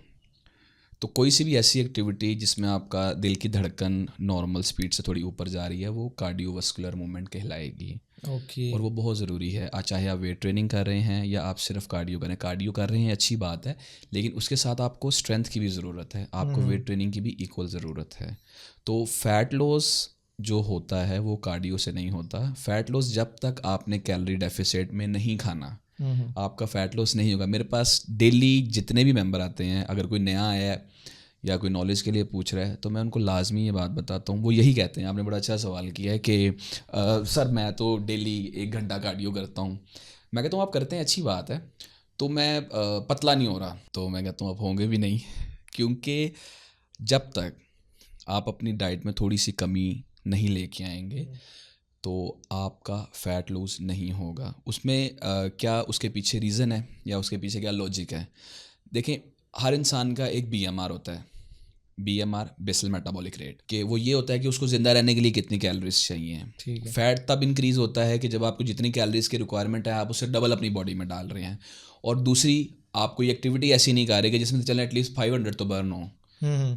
तो कोई सी भी ऐसी एक्टिविटी जिसमें आपका दिल की धड़कन नॉर्मल स्पीड से थोड़ी ऊपर जा रही है, वो कार्डियोवास्कुलर मूवमेंट कहलाएगी। और वो बहुत ज़रूरी है। चाहे आप वेट ट्रेनिंग कर रहे हैं या आप सिर्फ कार्डियो कर रहे हैं, कार्डियो कर रहे हैं अच्छी बात है, लेकिन उसके साथ आपको स्ट्रेंथ की भी ज़रूरत है, आपको वेट ट्रेनिंग की भी इक्वल ज़रूरत है। तो फ़ैट लॉस जो होता है वो कार्डियो से नहीं होता। फ़ैट लॉस जब तक आपने कैलोरी डेफिसिट में नहीं खाना, आपका फ़ैट लॉस नहीं होगा। मेरे पास डेली जितने भी मेंबर आते हैं, अगर कोई नया आया है या कोई नॉलेज के लिए पूछ रहा है, तो मैं उनको लाजमी ये बात बताता हूँ। वो यही कहते हैं, आपने बड़ा अच्छा सवाल किया है कि सर मैं तो डेली 1 घंटा कार्डियो करता हूँ। मैं कहता हूँ आप करते हैं, अच्छी बात है, तो मैं पतला नहीं हो रहा, तो मैं कहता हूँ आप होंगे भी नहीं, क्योंकि जब तक आप अपनी डाइट में थोड़ी सी कमी नहीं लेके आएंगे तो आपका फ़ैट लूज़ नहीं होगा। उसमें क्या उसके पीछे रीज़न है या उसके पीछे क्या लॉजिक है? देखें, हर इंसान का एक BMR होता है, BMR बेसल मेटाबॉलिक रेट, कि वो ये होता है कि उसको ज़िंदा रहने के लिए कितनी कैलोरीज चाहिए। फ़ैट तब इंक्रीज़ होता है कि जब आपको जितनी कैलोरीज की रिक्वायरमेंट है आप उससे डबल अपनी बॉडी में डाल रहे हैं, और दूसरी आप कोई एक्टिविटी ऐसी नहीं कर रहे कि जिसमें चलें एटलीस्ट 500 तो बर्न हो,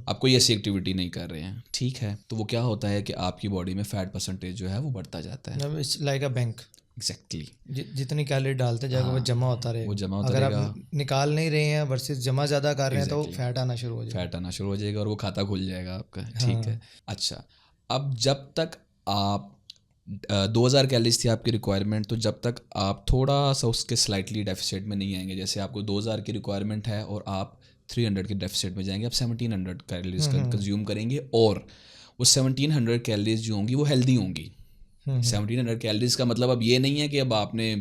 आप कोई ऐसी एक्टिविटी नहीं कर रहे हैं, ठीक है। तो वो क्या होता है कि आपकी बॉडी में फ़ैट परसेंटेज जो है वो बढ़ता जाता है। It's like a bank. Exactly. जितनी कैलोरी डालते जाएगा वो जमा होता रहेगा, वो जमा होता अगर रहेगा। आप निकाल नहीं रहे हैं वर्सेस जमा ज़्यादा कर रहे हैं तो फैट आना शुरू हो जाएगा, फैट आना शुरू हो जाएगा और वो खाता खुल जाएगा आपका, ठीक है। अच्छा, अब जब तक आप 2000 कैलोरीज थी आपकी रिक्वायरमेंट, तो जब तक आप थोड़ा सा उसके स्लाइटली डेफिसिट में नहीं आएंगे, जैसे आपको 2000 की रिक्वायरमेंट है और आप 300 के डेफिसिट में जाएंगे, आप 1700 कैलोरीज कंज्यूम करेंगे, और वो 1700 कैलोरीज जो होंगी वो हेल्दी होंगी। 1700 कैलोरीज का मतलब अब ये नहीं है कि अब आपने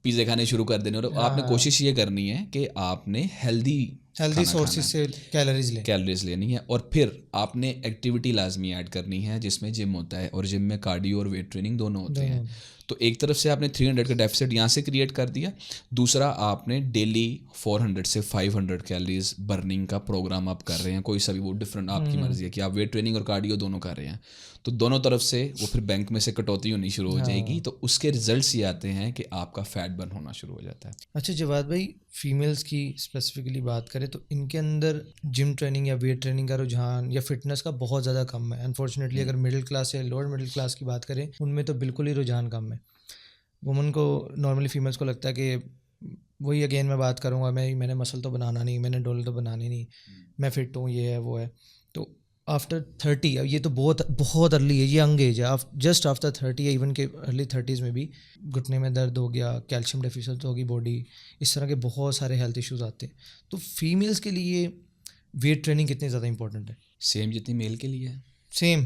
पिज़्ज़े खाने शुरू कर देने, और आपने कोशिश ये करनी है कि आपने हेल्दी हेल्दी सोर्सेज से कैलोरीज लें। कैलोरीज लेनी है, और फिर आपने एक्टिविटी लाजमी ऐड करनी है जिसमें जिम होता है, और जिम में कार्डियो और वेट ट्रेनिंग दोनों होते हैं। तो एक तरफ से आपने 300 का डेफिसिट यहाँ से क्रिएट कर दिया, दूसरा आपने डेली 400 से 500 कैलोरीज बर्निंग का प्रोग्राम आप कर रहे हैं, कोई सा भी, वो डिफरेंट आपकी मर्जी है कि आप वेट ट्रेनिंग और कार्डियो दोनों कर रहे हैं। तो दोनों तरफ से वो फिर बैंक में से कटौती होनी शुरू हो जाएगी, तो उसके रिजल्ट्स ये आते हैं कि आपका फैट बर्न होना शुरू हो जाता है। अच्छा जवाद भाई, फीमेल्स की स्पेसिफिकली बात करें तो इनके अंदर जिम ट्रेनिंग या वेट ट्रेनिंग का रुझान या फिटनेस का बहुत ज़्यादा कम है अनफॉर्चुनेटली। अगर मिडिल क्लास या लोअर मिडिल क्लास की बात करें, उनमें तो बिल्कुल ही रुझान कम है। वुमन को नॉर्मली फीमेल्स को लगता है कि वही अगेन मैं बात करूँगा, मैंने मसल तो बनाना नहीं, मैंने डोले तो बनाने नहीं, मैं फिट हूँ, ये है वो है। तो आफ्टर 30, ये तो बहुत अर्ली है, ये यंग एज है, जस्ट आफ्टर 30 या इवन के अर्ली 30s में भी घुटने में दर्द हो गया, कैल्शियम डेफिशिएंसी होगी बॉडी, इस तरह के बहुत सारे हेल्थ इश्यूज आते हैं। तो फीमेल्स के लिए वेट ट्रेनिंग कितनी ज़्यादा इंपॉर्टेंट है? सेम जितनी मेल के लिए है। सेम।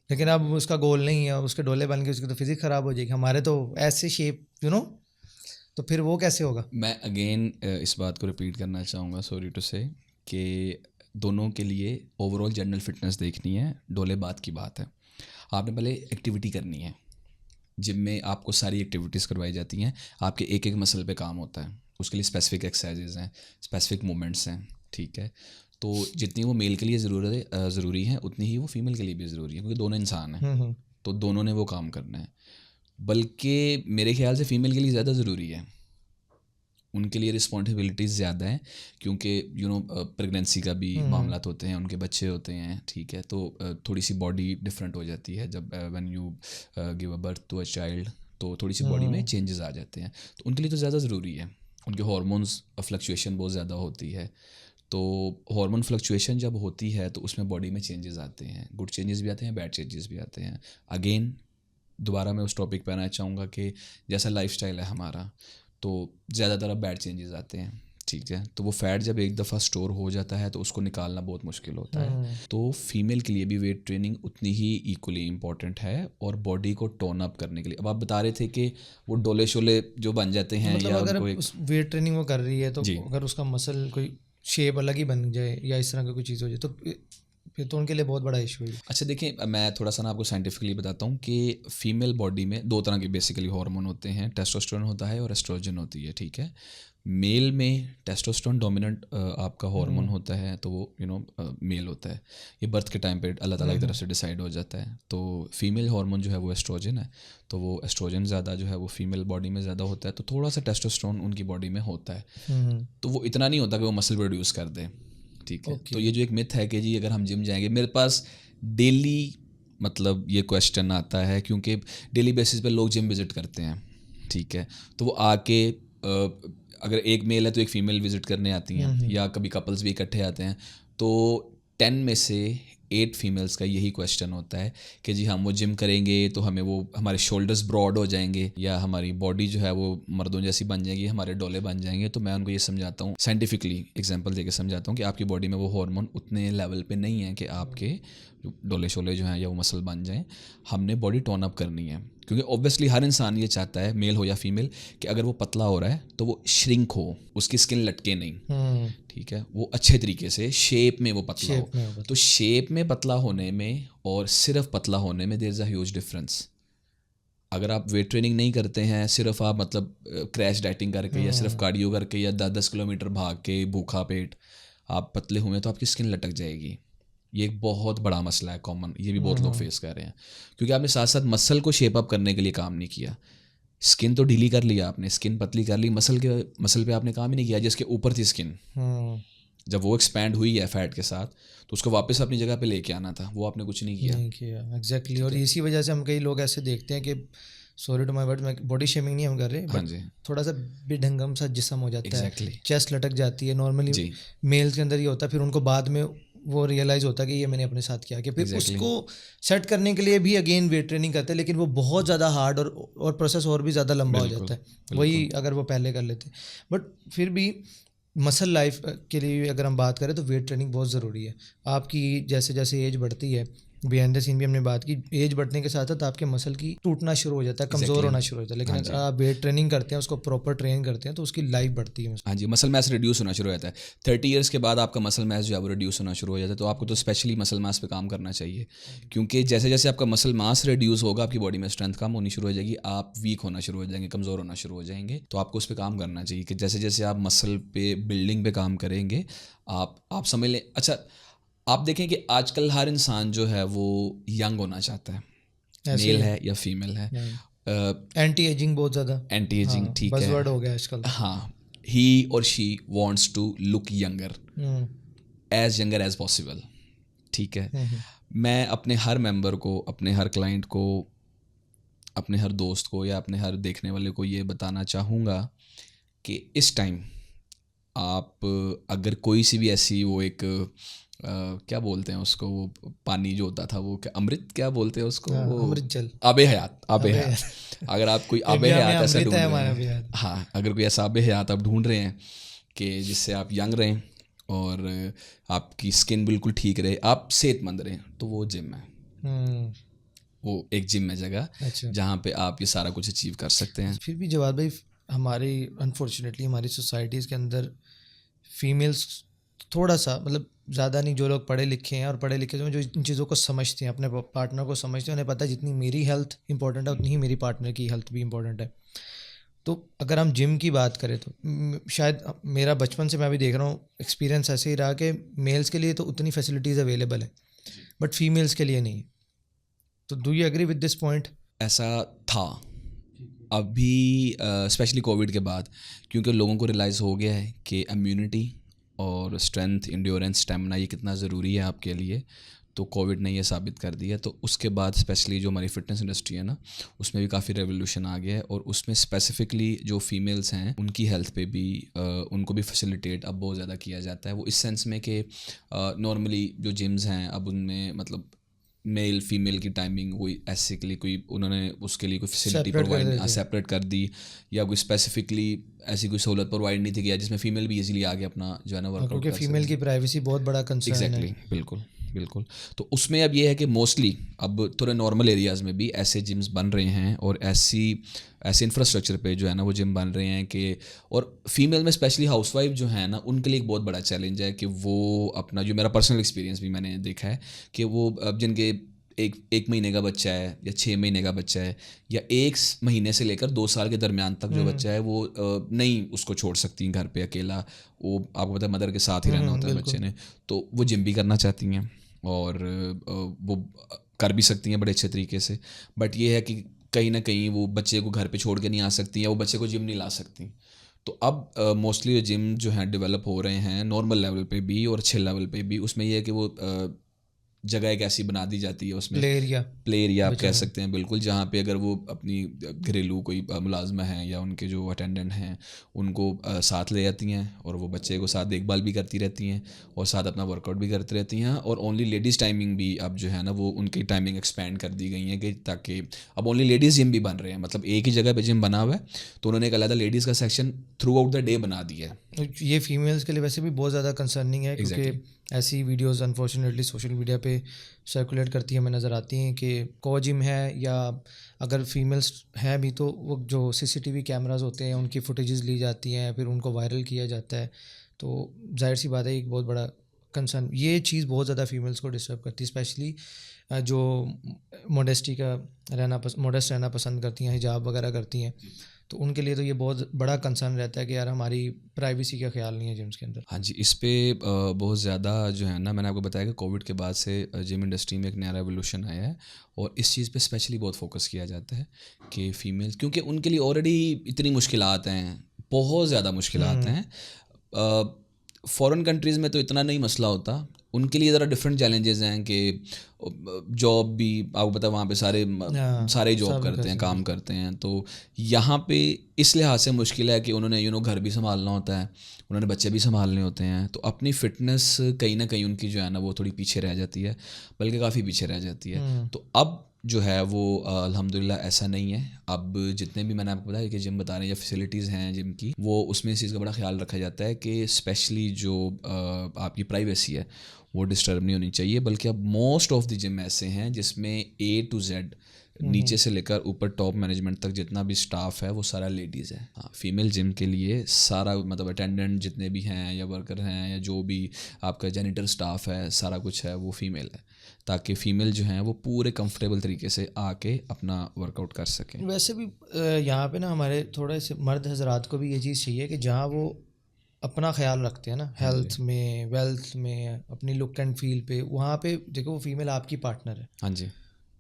लेकिन अब उसका गोल नहीं है, उसके डोले बन के उसकी तो फिजिक्स ख़राब हो जाएगी। हमारे तो ऐसे शेप तो फिर वो कैसे होगा? मैं अगेन इस बात को रिपीट करना चाहूँगा, सॉरी टू से, कि दोनों के लिए ओवरऑल जनरल फिटनेस देखनी है, डोले बात की बात है। आपने पहले एक्टिविटी करनी है। जिम में आपको सारी एक्टिविटीज़ करवाई जाती हैं, आपके एक एक मसल पे काम होता है, उसके लिए स्पेसिफिक एक्सरसाइजेज हैं, स्पेसिफिक मूवमेंट्स हैं, ठीक है। तो जितनी वो मेल के लिए ज़रूरी है उतनी ही वो फीमेल के लिए भी ज़रूरी है, क्योंकि दोनों इंसान हैं, तो दोनों ने वो काम करना है। बल्कि मेरे ख्याल से फ़ीमेल के लिए ज़्यादा ज़रूरी है, उनके लिए रिस्पॉन्सिबिलिटीज़ ज़्यादा हैं, क्योंकि प्रेगनेंसी का भी मामला होते हैं, उनके बच्चे होते हैं, ठीक है। तो थोड़ी सी बॉडी डिफरेंट हो जाती है जब when you give a birth to a child, तो थोड़ी सी बॉडी में चेंजेस आ जाते हैं, तो उनके लिए तो ज़्यादा ज़रूरी है। उनके हार्मोन्स फ्लक्चुएशन बहुत ज़्यादा होती है, तो हार्मोन फ्लक्चुएशन जब होती है तो उसमें बॉडी में चेंजेस आते हैं, गुड चेंजेस भी आते हैं, बैड चेंजेस भी आते हैं। अगेन दोबारा मैं उस टॉपिक पर आना चाहूँगा कि जैसा लाइफस्टाइल है हमारा, तो ज़्यादातर अब बैड चेंजेस आते हैं, ठीक है। तो वो फैट जब एक दफ़ा स्टोर हो जाता है तो उसको निकालना बहुत मुश्किल होता है। तो फीमेल के लिए भी वेट ट्रेनिंग उतनी ही इक्वली इम्पॉर्टेंट है, और बॉडी को टोन अप करने के लिए। अब आप बता रहे थे कि वो डोले शोले जो बन जाते हैं, मतलब या अगर उस वेट ट्रेनिंग वो कर रही है तो अगर उसका मसल कोई शेप अलग ही बन जाए या इस तरह की कोई चीज़ हो जाए तो फिर तो उनके लिए बहुत बड़ा इशू है। अच्छा देखिए, मैं थोड़ा सा ना आपको साइंटिफिकली बताता हूँ कि फ़ीमेल बॉडी में दो तरह के बेसिकली हार्मोन होते हैं, टेस्टोस्टेरोन होता है और एस्ट्रोजन होती है, ठीक है। मेल में टेस्टोस्टेरोन डोमिनेंट आपका हार्मोन होता है, तो वो मेल होता है। ये बर्थ के टाइम पे अल्लाह ताला की तरफ से डिसाइड हो जाता है। तो फीमेल हार्मोन जो है वो एस्ट्रोजन है, तो वो एस्ट्रोजन ज़्यादा जो है वो फीमेल बॉडी में ज़्यादा होता है, तो थोड़ा सा टेस्टोस्टेरोन उनकी बॉडी में होता है। तो वो इतना नहीं होता कि वो मसल प्रोड्यूस कर दे, ठीक है। तो ये जो एक मिथ है कि जी अगर हम जिम जाएंगे, मेरे पास डेली मतलब ये क्वेश्चन आता है, क्योंकि डेली बेसिस पे लोग जिम विज़िट करते हैं, ठीक है। तो वो आके अगर एक मेल है तो एक फ़ीमेल विज़िट करने आती हैं, या कभी कपल्स भी इकट्ठे आते हैं, तो 10 में से 8 फीमेल्स का यही क्वेश्चन होता है कि जी हम वो जिम करेंगे तो हमें वो हमारे शोल्डर्स ब्रॉड हो जाएंगे, या हमारी बॉडी जो है वो मर्दों जैसी बन जाएगी, हमारे डोले बन जाएंगे। तो मैं उनको ये समझाता हूँ, साइंटिफिकली एग्जांपल देके समझाता हूँ कि आपकी बॉडी में वो हार्मोन उतने लेवल पे नहीं है कि आपके डोले शोले जो हैं या वो मसल बन जाएं। हमने बॉडी टोन अप करनी है, क्योंकि ऑब्वियसली हर इंसान ये चाहता है, मेल हो या फीमेल, कि अगर वो पतला हो रहा है तो वो श्रिंक हो, उसकी स्किन लटके नहीं, ठीक है, वो अच्छे तरीके से शेप में वो पतला हो। तो शेप में पतला होने में और सिर्फ पतला होने में there is a huge difference. अगर आप वेट ट्रेनिंग नहीं करते हैं, सिर्फ आप मतलब क्रैश डाइटिंग करके या सिर्फ कार्डियो करके या 10-10 किलोमीटर भाग के भूखा पेट आप पतले हुए तो आपकी स्किन लटक जाएगी। ये एक बहुत बड़ा मसला है, कॉमन, ये भी बहुत लोग फेस कर रहे हैं, क्योंकि आपने साथ साथ मसल को शेप अप करने के लिए काम नहीं किया। स्किन तो ढीली कर लिया आपने, स्किन पतली कर ली, मसल पे आपने काम ही नहीं किया जिसके ऊपर थी स्किन। जब वो एक्सपैंड हुई है फैट के साथ, तो उसको वापस अपनी जगह पे लेके आना था, वो आपने कुछ नहीं किया। एग्जैक्टली। और इसी वजह से हम कई लोग ऐसे देखते हैं कि, सॉरी टू माय वर्ड, मैं बॉडी शेमिंग नहीं हम कर रहे, हाँ जी, थोड़ा सा बेढंगम सा जिस्म हो जाता है, चेस्ट लटक जाती है। नॉर्मली मेल्स के अंदर ये होता है, फिर उनको बाद में वो रियलाइज़ होता है कि ये मैंने अपने साथ किया, कि फिर उसको सेट करने के लिए भी अगेन वेट ट्रेनिंग करते हैं, लेकिन वो बहुत ज़्यादा हार्ड और प्रोसेस और भी ज़्यादा लंबा हो जाता है वही अगर वो पहले कर लेते। बट फिर भी मसल लाइफ के लिए अगर हम बात करें तो वेट ट्रेनिंग बहुत ज़रूरी है। आपकी जैसे जैसे एज बढ़ती है बिहाइंड द सीन भी हमने बात की, एज बढ़ने के साथ साथ आपके मसल की टूटना शुरू हो जाता है, कमज़ोर होना शुरू हो जाता है, लेकिन अगर आप वेट ट्रेनिंग करते हैं, उसको प्रॉपर ट्रेन करते हैं, तो उसकी लाइफ बढ़ती है। हाँ जी, मसल मास रिड्यूस होना शुरू हो जाता है 30 ईयर्स के बाद। आपका मसल मास जो है वो रिड्यूस होना शुरू हो जाता है। तो आपको तो स्पेशली मसल मास पे काम करना चाहिए, क्योंकि जैसे जैसे आपका मसल मास रिड्यूस होगा आपकी बॉडी में स्ट्रेंथ कम होनी शुरू हो जाएगी, आप वीक होना शुरू हो जाएंगे, कमज़ोर होना शुरू हो जाएंगे। तो आपको उस पर काम करना चाहिए कि जैसे जैसे आप मसल पे बिल्डिंग पे काम करेंगे, आप समझ लें। अच्छा, आप देखें कि आजकल हर इंसान जो है वो यंग होना चाहता है, मेल है या फीमेल है। एंटी एजिंग बहुत ज़्यादा, एंटी एजिंग, ठीक है, बज़वर्ड हो गया आजकल। हाँ, ही और she wants to look younger, as younger as possible, ठीक है। मैं अपने हर मेंबर को, अपने हर क्लाइंट को, अपने हर दोस्त को या अपने हर देखने वाले को ये बताना चाहूँगा कि इस टाइम आप अगर कोई सी भी ऐसी वो एक क्या बोलते हैं उसको, वो पानी जो होता था वो क्या, अमृत क्या बोलते हैं उसको, वो अमृत जल, आबे हयात, आबे हयात। अगर आप कोई आबे हयात ऐसा ढूंढ रहे हैं, हाँ, अगर कोई ऐसा आबे हयात आप ढूंढ रहे हैं कि जिससे आप यंग रहें और आपकी स्किन बिल्कुल ठीक रहे, आप सेहतमंद रहें, तो वो जिम है। वो एक जिम है जगह, जहाँ पे आप ये सारा कुछ अचीव कर सकते हैं। फिर भी जवाद भाई, हमारी अनफॉर्चुनेटली हमारी सोसाइटीज़ के अंदर फीमेल्स थोड़ा सा, मतलब ज़्यादा नहीं, जो लोग पढ़े लिखे हैं और पढ़े लिखे जो इन चीज़ों को समझते हैं, अपने पार्टनर को समझते हैं, उन्हें पता है जितनी मेरी हेल्थ इंपॉर्टेंट है उतनी ही मेरी पार्टनर की हेल्थ भी इंपॉर्टेंट है। तो अगर हम जिम की बात करें तो शायद मेरा बचपन से मैं भी देख रहा हूँ एक्सपीरियंस ऐसे ही रहा कि मेल्स के लिए तो उतनी फैसिलिटीज़ अवेलेबल है बट फीमेल्स के लिए नहीं। तो do you agree with this point? ऐसा था अभी स्पेशली कोविड के बाद, क्योंकि लोगों को रियलाइज़ हो गया है कि इम्यूनिटी और स्ट्रेंथ, इंड्योरेंस, स्टेमिना ये कितना ज़रूरी है आपके लिए। तो कोविड ने ये साबित कर दिया। तो उसके बाद स्पेशली जो हमारी फिटनेस इंडस्ट्री है ना, उसमें भी काफ़ी रेवोल्यूशन आ गया है, और उसमें स्पेसिफिकली जो फीमेल्स हैं उनकी हेल्थ पे भी उनको भी फैसिलिटेट अब बहुत ज़्यादा किया जाता है। वो इस सेंस में कि नॉर्मली जो जिम्स हैं अब उनमें मतलब मेल फीमेल की टाइमिंग कोई ऐसे के लिए कोई उन्होंने उसके लिए कोई फैसिलिटी प्रोवाइड सेपरेट कर दी, या कोई स्पेसिफिकली ऐसी कोई सहूलत प्रोवाइड नहीं थी किया जिसमें फीमेल भी इजीली आगे अपना जो है ना वर्कआउट कर सके। फीमेल की प्राइवेसी बहुत बड़ा कंसर्न है। एग्जैक्टली, बिल्कुल बिल्कुल। तो उसमें अब ये है कि मोस्टली अब थोड़े नॉर्मल एरियाज़ में भी ऐसे जिम्स बन रहे हैं, और ऐसे इंफ्रास्ट्रक्चर पे जो है ना वो जिम बन रहे हैं कि, और फीमेल में स्पेशली हाउसवाइफ जो है ना उनके लिए एक बहुत बड़ा चैलेंज है कि वो अपना, जो मेरा पर्सनल एक्सपीरियंस भी मैंने देखा है कि वो अब जिनके एक महीने का बच्चा है या 6 महीने का बच्चा है या 1 महीने से लेकर 2 साल के दरमियान तक जो बच्चा है वो नहीं उसको छोड़ सकती घर पे अकेला। वो आपको पता है मदर के साथ ही रहना होता है बच्चे ने। तो वो जिम भी करना चाहती हैं और वो कर भी सकती हैं बड़े अच्छे तरीके से, बट ये है कि कहीं ना कहीं वो बच्चे को घर पे छोड़ के नहीं आ सकती, या वो बच्चे को जिम नहीं ला सकती। तो अब मोस्टली जिम जो हैं डेवलप हो रहे हैं नॉर्मल लेवल पे भी और अच्छे लेवल पे भी। उसमें यह है कि वो जगह एक ऐसी बना दी जाती है, उसमें प्ले एरिया आप कह सकते हैं, बिल्कुल, जहाँ पे अगर वो अपनी घरेलू कोई मुलाजमा है या उनके जो अटेंडेंट हैं उनको साथ ले जाती हैं, और वो बच्चे को साथ देखभाल भी करती रहती हैं और साथ अपना वर्कआउट भी करती रहती हैं। और ओनली लेडीज़ टाइमिंग भी अब जो है ना वो उनकी टाइमिंग एक्सपेंड कर दी गई है कि ताकि अब ओनली लेडीज़ जिम भी बन रहे हैं, मतलब एक ही जगह पे जिम बना हुआ है तो उन्होंने एक अलग लेडीज़ का section through out the day बना दिया है। ये फीमेल्स के लिए वैसे भी बहुत ज़्यादा कंसर्निंग है, क्योंकि ऐसी वीडियोस अनफॉर्चुनेटली सोशल मीडिया पे सर्कुलेट करती हमें नज़र आती हैं कि को जिम है, या अगर फीमेल्स हैं भी तो वो जो CCTV कैमरास होते हैं उनकी फुटेजेस ली जाती हैं, फिर उनको वायरल किया जाता है। तो जाहिर सी बात है एक बहुत बड़ा कंसर्न, ये चीज़ बहुत ज़्यादा फीमेल्स को डिस्टर्ब करती है, स्पेशली जो मोडेस्ट रहना पसंद करती हैं, हिजाब वगैरह करती हैं, तो उनके लिए तो ये बहुत बड़ा कंसर्न रहता है कि यार हमारी प्राइवेसी का ख्याल नहीं है जिम्स के अंदर। हाँ जी, इस पे बहुत ज़्यादा जो है ना, मैंने आपको बताया कि कोविड के बाद से जिम इंडस्ट्री में एक नया रेवोल्यूशन आया है, और इस चीज़ पे स्पेशली बहुत फोकस किया जाता है कि फ़ीमेल्स, क्योंकि उनके लिए ऑलरेडी इतनी मुश्किलात हैं, बहुत ज़्यादा मुश्किलात हैं। फ़ॉरेन कंट्रीज़ में तो इतना नहीं मसला होता, उनके लिए ज़रा डिफरेंट चैलेंजेस हैं कि जॉब भी आपको पता है वहाँ पे सारे जॉब करते हैं, काम करते हैं। तो यहाँ पे इस लिहाज से मुश्किल है कि उन्होंने घर भी संभालना होता है, उन्होंने बच्चे भी संभालने होते हैं, तो अपनी फ़िटनेस कहीं ना कहीं उनकी जो है ना वो थोड़ी पीछे रह जाती है, बल्कि काफ़ी पीछे रह जाती है। तो अब जो है वो अल्हम्दुलिल्लाह ऐसा नहीं है। अब जितने भी मैंने आपको बताया कि जिम बता रहे हैं या फैसिलिटीज़ हैं जिम की, वो उसमें इस चीज़ का बड़ा ख्याल रखा जाता है कि स्पेशली जो आपकी प्राइवेसी है वो डिस्टर्ब नहीं होनी चाहिए। बल्कि अब मोस्ट ऑफ द जिम ऐसे हैं जिसमें A to Z नीचे से लेकर ऊपर टॉप मैनेजमेंट तक जितना भी स्टाफ है वो सारा लेडीज़ है। हाँ, फीमेल जिम के लिए सारा मतलब अटेंडेंट जितने भी हैं या वर्कर हैं या जो भी आपका जेनिटर स्टाफ है सारा कुछ है वो फीमेल है, ताकि फ़ीमेल जो हैं वो पूरे कंफर्टेबल तरीके से आके अपना वर्कआउट कर सकें। वैसे भी यहाँ पे ना हमारे थोड़े से मर्द हजरात को भी ये चीज़ चाहिए कि जहाँ वो अपना ख्याल रखते हैं ना, हेल्थ में, वेल्थ में, अपनी लुक एंड फील पे, वहाँ पे देखो वो फीमेल आपकी पार्टनर है। हाँ जी,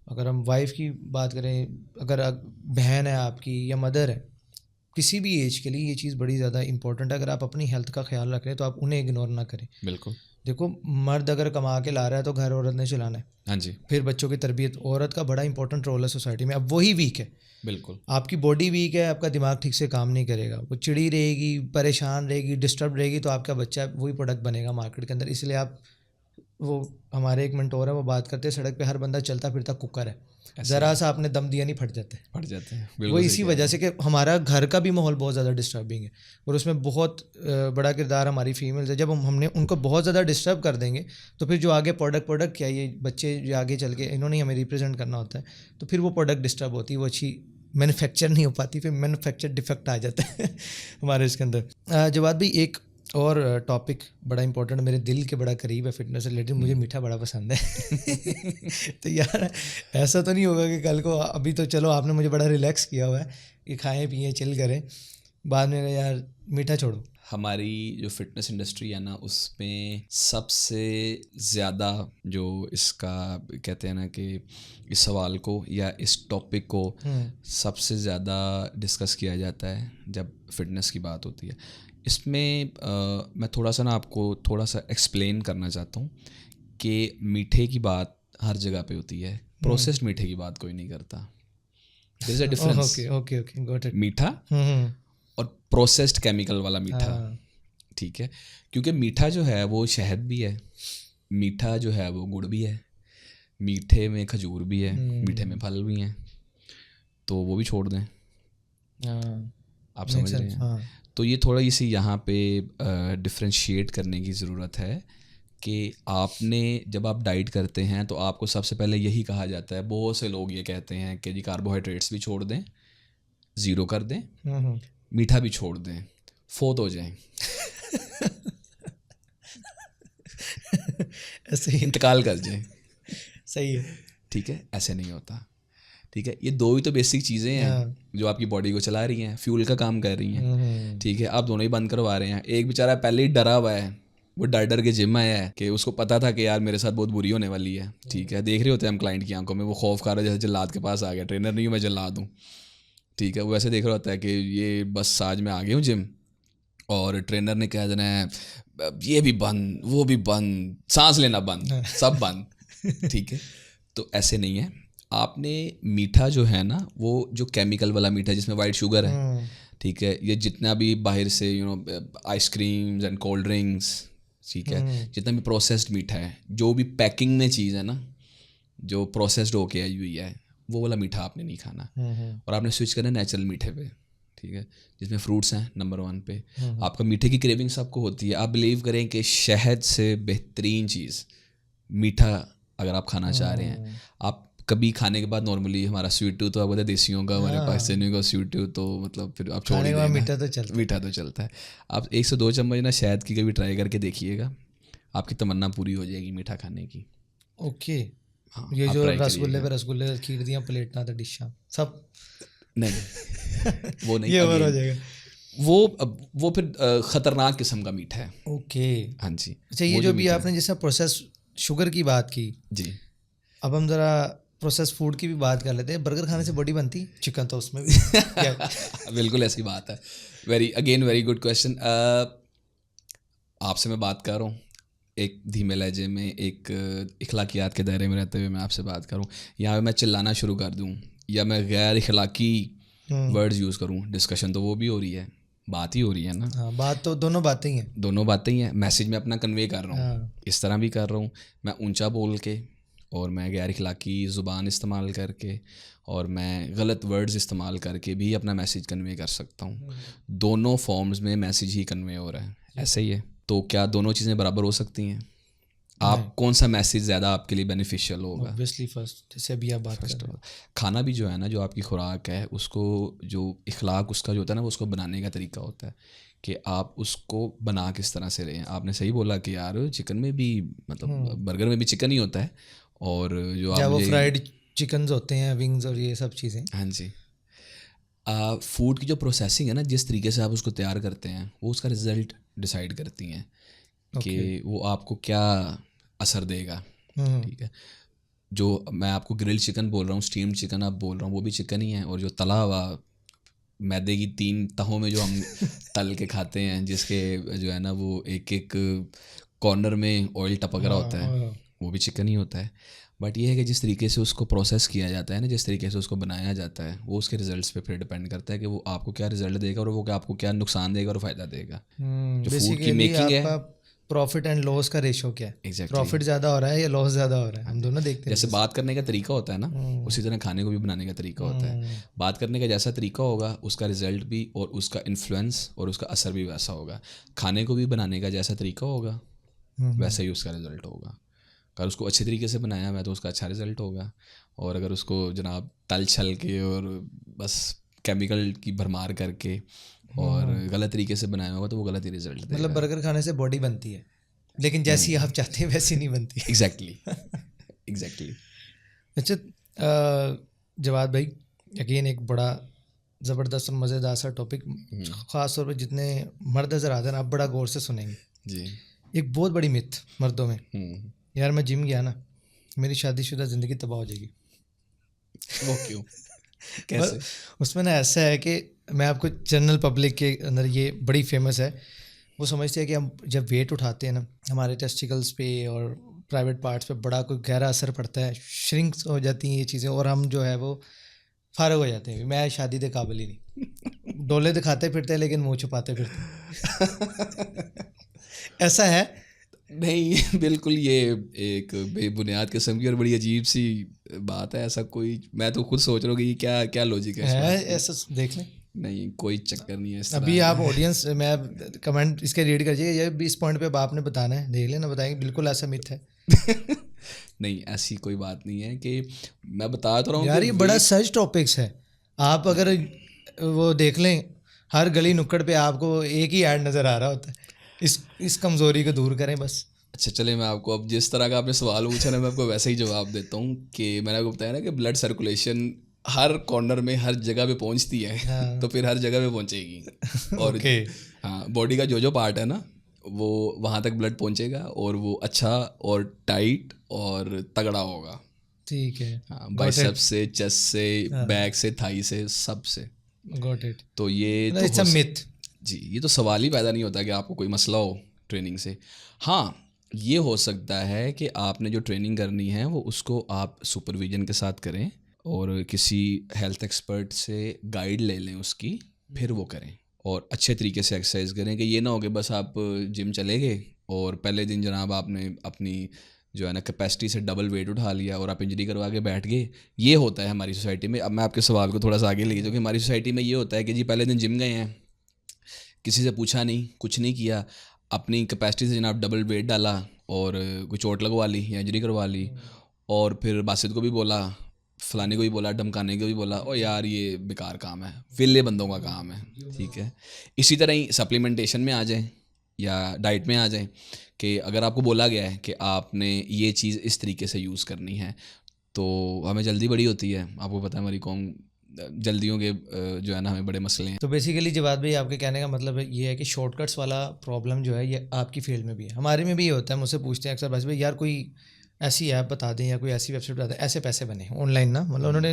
अगर हम वाइफ की बात करें, अगर बहन है आपकी या मदर है, किसी भी एज के लिए ये चीज़ बड़ी ज़्यादा इंपॉर्टेंट है। अगर आप अपनी हेल्थ का ख्याल रख रहे हैं तो आप उन्हें इग्नोर ना करें। बिल्कुल। देखो, मर्द अगर कमा के ला रहा है तो घर औरत ने चलाना है, हाँ जी, फिर बच्चों की तरबियत, औरत का बड़ा इंपॉर्टेंट रोल है सोसाइटी में। अब वही वीक है, बिल्कुल। आपकी बॉडी वीक है, आपका दिमाग ठीक से काम नहीं करेगा, वो चिड़ी रहेगी, परेशान रहेगी, डिस्टर्ब रहेगी, तो आपका बच्चा वही प्रोडक्ट बनेगा मार्केट के अंदर। इसलिए आप, वो हमारे एक मेंटोर है, वो बात करते हैं, सड़क पे हर बंदा चलता फिरता कुकर है, ज़रा सा आपने दम दिया नहीं फट जाते। पड़ जाते हैं, वो बिल्कुल सही इसी कह वजह रहे से कि हमारा घर का भी माहौल बहुत ज़्यादा डिस्टर्बिंग है, और उसमें बहुत बड़ा किरदार हमारी फीमेल्स है। जब हमने उनको बहुत ज़्यादा डिस्टर्ब कर देंगे तो फिर जो आगे प्रोडक्ट क्या, ये बच्चे जो आगे चल के इन्होंने हमें रिप्रेजेंट करना होता है, तो फिर वो प्रोडक्ट डिस्टर्ब होती है, वो अच्छी मैन्युफैक्चर नहीं हो पाती, फिर मैन्युफैक्चर डिफेक्ट आ जाता है हमारे इसके अंदर। जवाद भाई, एक और टॉपिक बड़ा इंपॉर्टेंट, मेरे दिल के बड़ा करीब है फिटनेस से रिलेटेड, मुझे मीठा बड़ा पसंद है तो यार ऐसा तो नहीं होगा कि कल को, अभी तो चलो आपने मुझे बड़ा रिलैक्स किया हुआ है कि खाएं पिएं चिल करें, बाद में यार मीठा छोड़ो। हमारी जो फिटनेस इंडस्ट्री है ना, उसमें सबसे ज़्यादा जो इसका कहते हैं ना कि इस सवाल को या इस टॉपिक को सबसे ज़्यादा डिस्कस किया जाता है जब फिटनेस की बात होती है। इसमें मैं थोड़ा सा ना आपको थोड़ा सा एक्सप्लेन करना चाहता हूँ कि मीठे की बात हर जगह पे होती है, प्रोसेस्ड मीठे की बात कोई नहीं करता। There is a difference. Okay okay got it. मीठा और प्रोसेस्ड केमिकल वाला मीठा, ठीक है। क्योंकि मीठा जो है वो शहद भी है, मीठा जो है वो गुड़ भी है, मीठे में खजूर भी है, मीठे में फल भी हैं, तो वो भी छोड़ दें। आप समझ रहे हैं? तो ये थोड़ा इसी यहाँ पे डिफ्रेंशिएट करने की ज़रूरत है कि आपने जब आप डाइट करते हैं तो आपको सबसे पहले यही कहा जाता है, बहुत से लोग ये कहते हैं कि जी कार्बोहाइड्रेट्स भी छोड़ दें, ज़ीरो कर दें, मीठा भी छोड़ दें, फोत हो जाएं ऐसे ही इंतकाल कर जाएं। सही है, ठीक है, ऐसे नहीं होता। ठीक है, ये दो ही तो बेसिक चीज़ें हैं जो आपकी बॉडी को चला रही हैं, फ्यूल का काम कर रही हैं। ठीक है, आप दोनों ही बंद करवा रहे हैं। एक बेचारा पहले ही डरा हुआ है, वो डर के जिम आया है कि उसको पता था कि यार मेरे साथ बहुत बुरी होने वाली है। ठीक है, देख रहे होते हैं हम क्लाइंट की आंखों में, वो खौफ खा रहा है जैसे जल्लाद के पास आ गया, ट्रेनर नहीं हूँ मैं, जल्लाद हूँ। ठीक है, वो ऐसे देख रहा होता है कि ये बस आज मैं आ गया हूँ जिम, और ट्रेनर ने कह देना है ये भी बंद, वो भी बंद, सांस लेना बंद, सब बंद। ठीक है, तो ऐसे नहीं है। आपने मीठा जो है ना, वो जो केमिकल वाला मीठा जिसमें वाइट शुगर है, ठीक है, ये जितना भी बाहर से आइसक्रीम्स एंड कोल्ड ड्रिंक्स, ठीक है, जितना भी प्रोसेस्ड मीठा है, जो भी पैकिंग में चीज़ है ना, जो प्रोसेस्ड होके आई हुई है, वो वाला मीठा आपने नहीं खाना, और आपने स्विच करना नेचुरल मीठे पे। ठीक है, जिसमें फ्रूट्स हैं नंबर 1 पे। आपका मीठे की क्रेविंग्स आपको होती है, आप बिलीव करें कि शहद से बेहतरीन चीज़ मीठा अगर आप खाना चाह रहे हैं, आप कभी खाने के बाद नॉर्मली हमारा स्वीट टूथ, तो आपको पता है देसियों का, हमारे पाकिस्तानियों का स्वीट टूथ, तो मतलब फिर आप छोड़ ही देना, मीठा तो चलता है। आप 1 से 2 चम्मच ना शहद की कभी ट्राई करके देखिएगा, आपकी तमन्ना पूरी हो जाएगी मीठा खाने की। ओके, हाँ, ये जो रसगुल्ले पे रसगुल्ले खीर दियाँ प्लेट ना, तो डिशा सब नहीं वो नहीं, ये और हो जाएगा, वो फिर ख़तरनाक किस्म का मीठा है। ओके, हाँ जी। अच्छा, ये जो भी आपने जैसा प्रोसेस शुगर की बात की जी, अब हम ज़रा प्रोसेस फूड की भी बात कर लेते हैं। बर्गर खाने से बॉडी बनती, चिकन तो उसमें भी बिल्कुल ऐसी बात है। Very good question. आपसे मैं बात कर रहा हूँ एक धीमे लहजे में, एक इखलाकियात के दायरे में रहते हुए मैं आपसे बात करूँ, यहाँ पे मैं चिल्लाना शुरू कर दूँ या मैं गैर इखलाकी वर्ड्स यूज़ करूँ, डिस्कशन तो वो भी हो रही है, बात ही हो रही है ना। हाँ, बात तो दोनों बातें ही हैं, दोनों बातें ही हैं। मैसेज मैं अपना कन्वे कर रहा हूँ, इस तरह भी कर रहा हूँ, मैं ऊंचा बोल के और मैं गैर अखलाकी ज़ुबान इस्तेमाल करके और मैं गलत वर्ड्स इस्तेमाल करके भी अपना मैसेज कन्वे कर सकता हूँ। दोनों फॉर्म्स में मैसेज ही कन्वे हो रहा है, ऐसे ही है। तो क्या दोनों चीज़ें बराबर हो सकती हैं? आप कौन सा मैसेज ज़्यादा आपके लिए बेनिफिशियल होगा? ऑब्वियसली फर्स्ट, जैसे अभी आप बात कर रहे हो। खाना भी जो है ना, जो आपकी खुराक है, उसको जो इखलाक उसका जो होता है ना, वो उसको बनाने का तरीका होता है कि आप उसको बना किस तरह से रहे हैं। आपने सही बोला कि यार चिकन में भी, मतलब बर्गर में भी चिकन ही होता है, और जो आप वो फ्राइड चिकन होते हैं, विंग्स और ये सब चीज़ें। हाँ जी, फूड की जो प्रोसेसिंग है ना, जिस तरीके से आप उसको तैयार करते हैं, वो उसका रिज़ल्ट डिसाइड करती हैं कि वो आपको क्या असर देगा। ठीक है, जो मैं आपको ग्रिल चिकन बोल रहा हूँ, स्टीम्ड चिकन आप बोल रहा हूँ, वो भी चिकन ही है। और जो तला हुआ मैदे की 3 तहों में जो हम तल के खाते हैं, जिसके जो है ना वो एक एक कॉर्नर में ऑयल टपक रहा होता है, वो भी चिकन ही होता है। बट ये है कि जिस तरीके से उसको प्रोसेस किया जाता है ना, जिस तरीके से उसको बनाया जाता है, वो उसके रिजल्ट्स पे फिर डिपेंड करता है कि वो आपको क्या रिजल्ट देगा और वो आपको क्या नुकसान देगा और फ़ायदा देगा। जो फूड की मेकिंग है, प्रॉफिट एंड लॉस का रेशो क्या है? एग्जैक्टली, प्रॉफिट ज़्यादा हो रहा है या लॉस ज़्यादा हो रहा है? हम दोनों देखते हैं। जैसे बात करने का तरीका होता है ना, उसी तरह खाने को भी बनाने का तरीका होता है। बात करने का जैसा तरीका होगा, उसका रिजल्ट भी और उसका इन्फ्लुएंस और उसका असर भी वैसा होगा। खाने को भी बनाने का जैसा तरीका होगा, वैसा ही उसका रिजल्ट होगा। अगर उसको अच्छे तरीके से बनाया हुआ है तो उसका अच्छा रिजल्ट होगा, और अगर उसको जनाब तल छल के और बस केमिकल की भरमार करके और गलत तरीके से बनाया होगा तो वो गलत ही रिजल्ट देगा। मतलब बर्गर खाने से बॉडी बनती है, लेकिन जैसी आप चाहते हैं वैसी नहीं बनती। Exactly, exactly. अच्छा जवाद भाई, यकीन एक बड़ा ज़बरदस्त और मज़ेदार सा टॉपिक, ख़ास तौर पर जितने मर्द नज़र आते हैं ना, आप बड़ा गौर से सुनेंगे जी। एक बहुत बड़ी मिथ मर्दों में, यार मैं जिम गया ना, मेरी शादीशुदा ज़िंदगी तबाह हो जाएगी। वो क्यों, कैसे? उसमें ना ऐसा है कि मैं आपको जनरल पब्लिक के अंदर ये बड़ी फेमस है, वो समझते हैं कि हम जब वेट उठाते हैं ना, हमारे टेस्टिकल्स पे और प्राइवेट पार्ट्स पे बड़ा कोई गहरा असर पड़ता है, श्रिंक्स हो जाती हैं ये चीज़ें, और हम जो है वो फारग हो जाते हैं। मैं शादी के काबिल ही नहीं, डोले दिखाते फिरते हैं लेकिन मुँह छुपाते फिरते। ऐसा है? नहीं, बिल्कुल ये एक बेबुनियाद किस्म की और बड़ी अजीब सी बात है। ऐसा कोई, मैं तो खुद सोच रहा हूँ कि ये क्या क्या लॉजिक है ऐसा देख लें। नहीं, कोई चक्कर नहीं है इस अभी आप ऑडियंस में कमेंट इसके रीड करिए, ये भी इस पॉइंट पे आपने बताना है, देख लेना, बताएंगे बिल्कुल ऐसा मिथ है। नहीं, ऐसी कोई बात नहीं है कि मैं बता तो रहा हूँ यार, ये बड़ा सच टॉपिक्स है। आप अगर वो देख लें, हर गली नुक्कड़ पे आपको एक ही ऐड नज़र आ रहा होता है। इस कमज़ोरी को दूर करें बस। अच्छा, चले मैं आपको अब जिस तरह का आपने सवाल पूछा ना, मैं आपको वैसे ही जवाब देता हूँ कि मैंने आपको बताया ना कि ब्लड सर्कुलेशन हर कॉर्नर में हर जगह पे पहुँचती है। हाँ। तो फिर हर जगह पे पहुँचेगी। और हाँ, बॉडी का जो पार्ट है ना, वो वहाँ तक ब्लड पहुँचेगा और वो अच्छा और टाइट और तगड़ा होगा। ठीक है। हाँ, बाइसेप्स से, चेस्ट से, बैक से, थाई से, सब से। Got it. तो ये तो इट्स अ मिथ जी, ये तो सवाल ही पैदा नहीं होता कि आपको कोई मसला हो ट्रेनिंग से। हाँ, ये हो सकता है कि आपने जो ट्रेनिंग करनी है वो उसको आप सुपरविजन के साथ करें और किसी हेल्थ एक्सपर्ट से गाइड ले लें उसकी, फिर वो करें और अच्छे तरीके से एक्सरसाइज करें। कि ये ना हो कि बस आप जिम चले गए और पहले दिन जनाब आपने अपनी जो है ना कैपेसिटी से डबल वेट उठा लिया और आप इंजरी करवा के बैठ गए। ये होता है हमारी सोसाइटी में। अब मैं आपके सवाल को थोड़ा सा आगे ले, जो कि हमारी सोसाइटी में ये होता है कि जी पहले दिन जिम गए हैं, किसी से पूछा नहीं, कुछ नहीं किया, अपनी कैपेसिटी से जनाब डबल वेट डाला और कोई चोट लगवा ली या इंजरी करवा ली, और फिर बासित को भी बोला, फलाने को भी बोला, धमकाने को भी बोला, और यार ये बेकार काम है, विले बंदों का काम है। ठीक है, इसी तरह ही सप्लीमेंटेशन में आ जाए या डाइट में आ जाए कि अगर आपको बोला गया है कि आपने ये चीज़ इस तरीके से यूज़ करनी है, तो हमें जल्दी बड़ी होती है। आपको पता है हमारी कौम जल्दियों के जो है ना हमें बड़े मसले हैं। तो बेसिकली जवाब भाई, आपके कहने का मतलब ये है कि शॉर्टकट्स वाला प्रॉब्लम जो है ये आपकी फील्ड में भी है, हमारे में भी ये होता है। मुझसे पूछते हैं अक्सर, बस भाई यार कोई ऐसी ऐप बता दें या कोई ऐसी वेबसाइट बता दें ऐसे पैसे बने ऑनलाइन ना, मतलब उन्होंने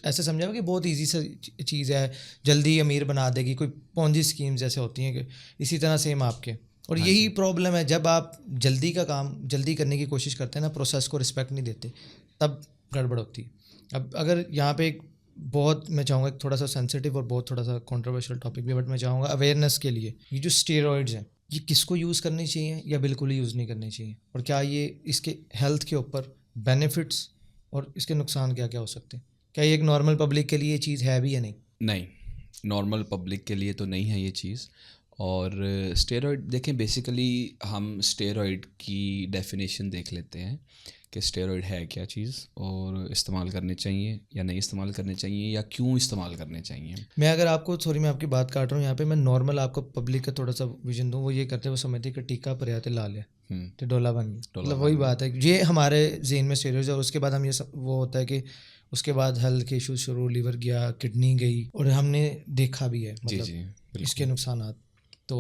ऐसे समझा कि बहुत ईजी सा चीज़ है, जल्दी अमीर बना देगी, कोई पोंजी स्कीम जैसे होती हैं कि इसी तरह सेम आपके। और यही प्रॉब्लम है, जब आप जल्दी का काम जल्दी करने की कोशिश करते हैं ना, प्रोसेस को रिस्पेक्ट नहीं देते, तब गड़बड़ होती है। अब अगर यहाँ पे बहुत मैं चाहूँगा थोड़ा सा सेंसिटिव और बहुत थोड़ा सा कंट्रोवर्शियल टॉपिक भी, बट मैं चाहूँगा अवेयरनेस के लिए, ये जो स्टेरॉइड्स हैं ये किसको यूज़ करनी चाहिए या बिल्कुल ही यूज़ नहीं करनी चाहिए, और क्या ये इसके हेल्थ के ऊपर बेनिफिट्स और इसके नुकसान क्या क्या हो सकते हैं? क्या ये एक नॉर्मल पब्लिक के लिए ये चीज़ है भी या नहीं? नहीं, नॉर्मल पब्लिक के लिए तो नहीं है ये चीज़। और स्टेरॉइड देखें, बेसिकली हम स्टेरॉइड की डेफिनेशन देख लेते हैं कि स्टेरॉइड है क्या चीज़, और इस्तेमाल करने चाहिए या नहीं इस्तेमाल करने चाहिए, या क्यों इस्तेमाल करने चाहिए। मैं अगर आपको, सॉरी मैं आपकी बात काट रहा हूँ यहाँ पे, मैं नॉर्मल आपको पब्लिक का थोड़ा सा विजन दूँ, वो ये करते हैं, वो समझते कि टीका पर आते ला लिया तो डोला बन गया, डोला मतलब वही बन बात है, ये हमारे जेन में स्टेरियोज। और उसके बाद हम ये वो होता है कि उसके बाद हेल्थ के इशूज शुरू, लिवर गया, किडनी गई, और हमने देखा भी है जी मतलब जी इसके बिल्कुल। नुकसानात। तो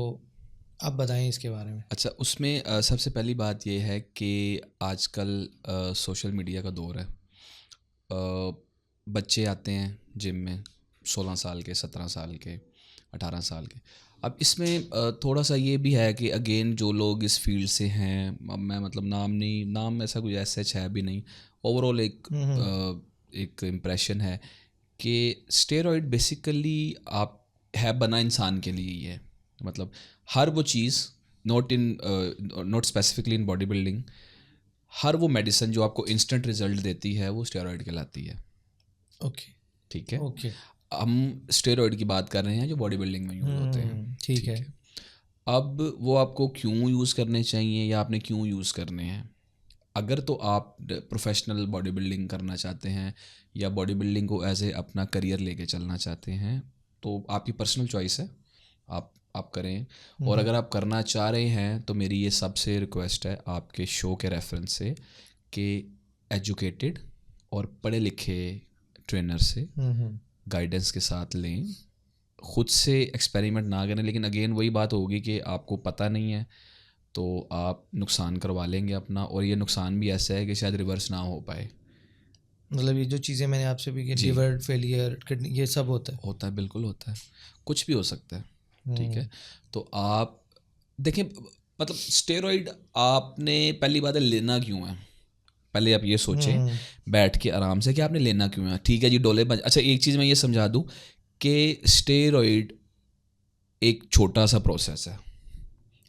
आप बताएं इसके बारे में। अच्छा, उसमें सबसे पहली बात ये है कि आजकल सोशल मीडिया का दौर है। बच्चे आते हैं जिम में, 16 साल के, 17 साल के, 18 साल के। अब इसमें थोड़ा सा ये भी है कि अगेन जो लोग इस फील्ड से हैं, अब मैं मतलब नाम ऐसा कुछ सच है भी नहीं, ओवरऑल एक इम्प्रेशन है कि स्टेरॉइड बेसिकली आप है बना इंसान के लिए ही है। मतलब हर वो चीज़, not specifically in body building, हर वो मेडिसिन जो आपको इंस्टेंट रिजल्ट देती है वो स्टेरॉइड कहलाती है। ओके। ठीक है, ओके। हम स्टेरॉइड की बात कर रहे हैं जो बॉडी बिल्डिंग में यूज़ होते हैं। ठीक ठीक है। है, अब वो आपको क्यों यूज़ करने चाहिए या आपने क्यों यूज़ करने हैं। अगर तो आप प्रोफेशनल बॉडी बिल्डिंग करना चाहते हैं या बॉडी बिल्डिंग को एज ए अपना करियर लेके चलना चाहते हैं, तो आपकी पर्सनल चॉइस है, आप करें। और अगर आप करना चाह रहे हैं तो मेरी ये सबसे रिक्वेस्ट है आपके शो के रेफरेंस से कि एजुकेटेड और पढ़े लिखे ट्रेनर से गाइडेंस के साथ लें, खुद से एक्सपेरिमेंट ना करें। लेकिन अगेन वही बात होगी कि आपको पता नहीं है तो आप नुकसान करवा लेंगे अपना, और ये नुकसान भी ऐसा है कि शायद रिवर्स ना हो पाए। मतलब ये जो चीज़ें मैंने आपसे भी की, जी, लिवर फेलियर, किडनी, ये सब होता है। होता है, बिल्कुल होता है, कुछ भी हो सकता है। ठीक हम्म। है, तो आप देखें, मतलब स्टेरॉइड आपने, पहली बात है लेना क्यों है, पहले आप ये सोचें बैठ के आराम से कि आपने लेना क्यों है। ठीक है जी, डोले बन। अच्छा, एक चीज़ मैं ये समझा दूं कि स्टेरॉइड एक छोटा सा प्रोसेस है,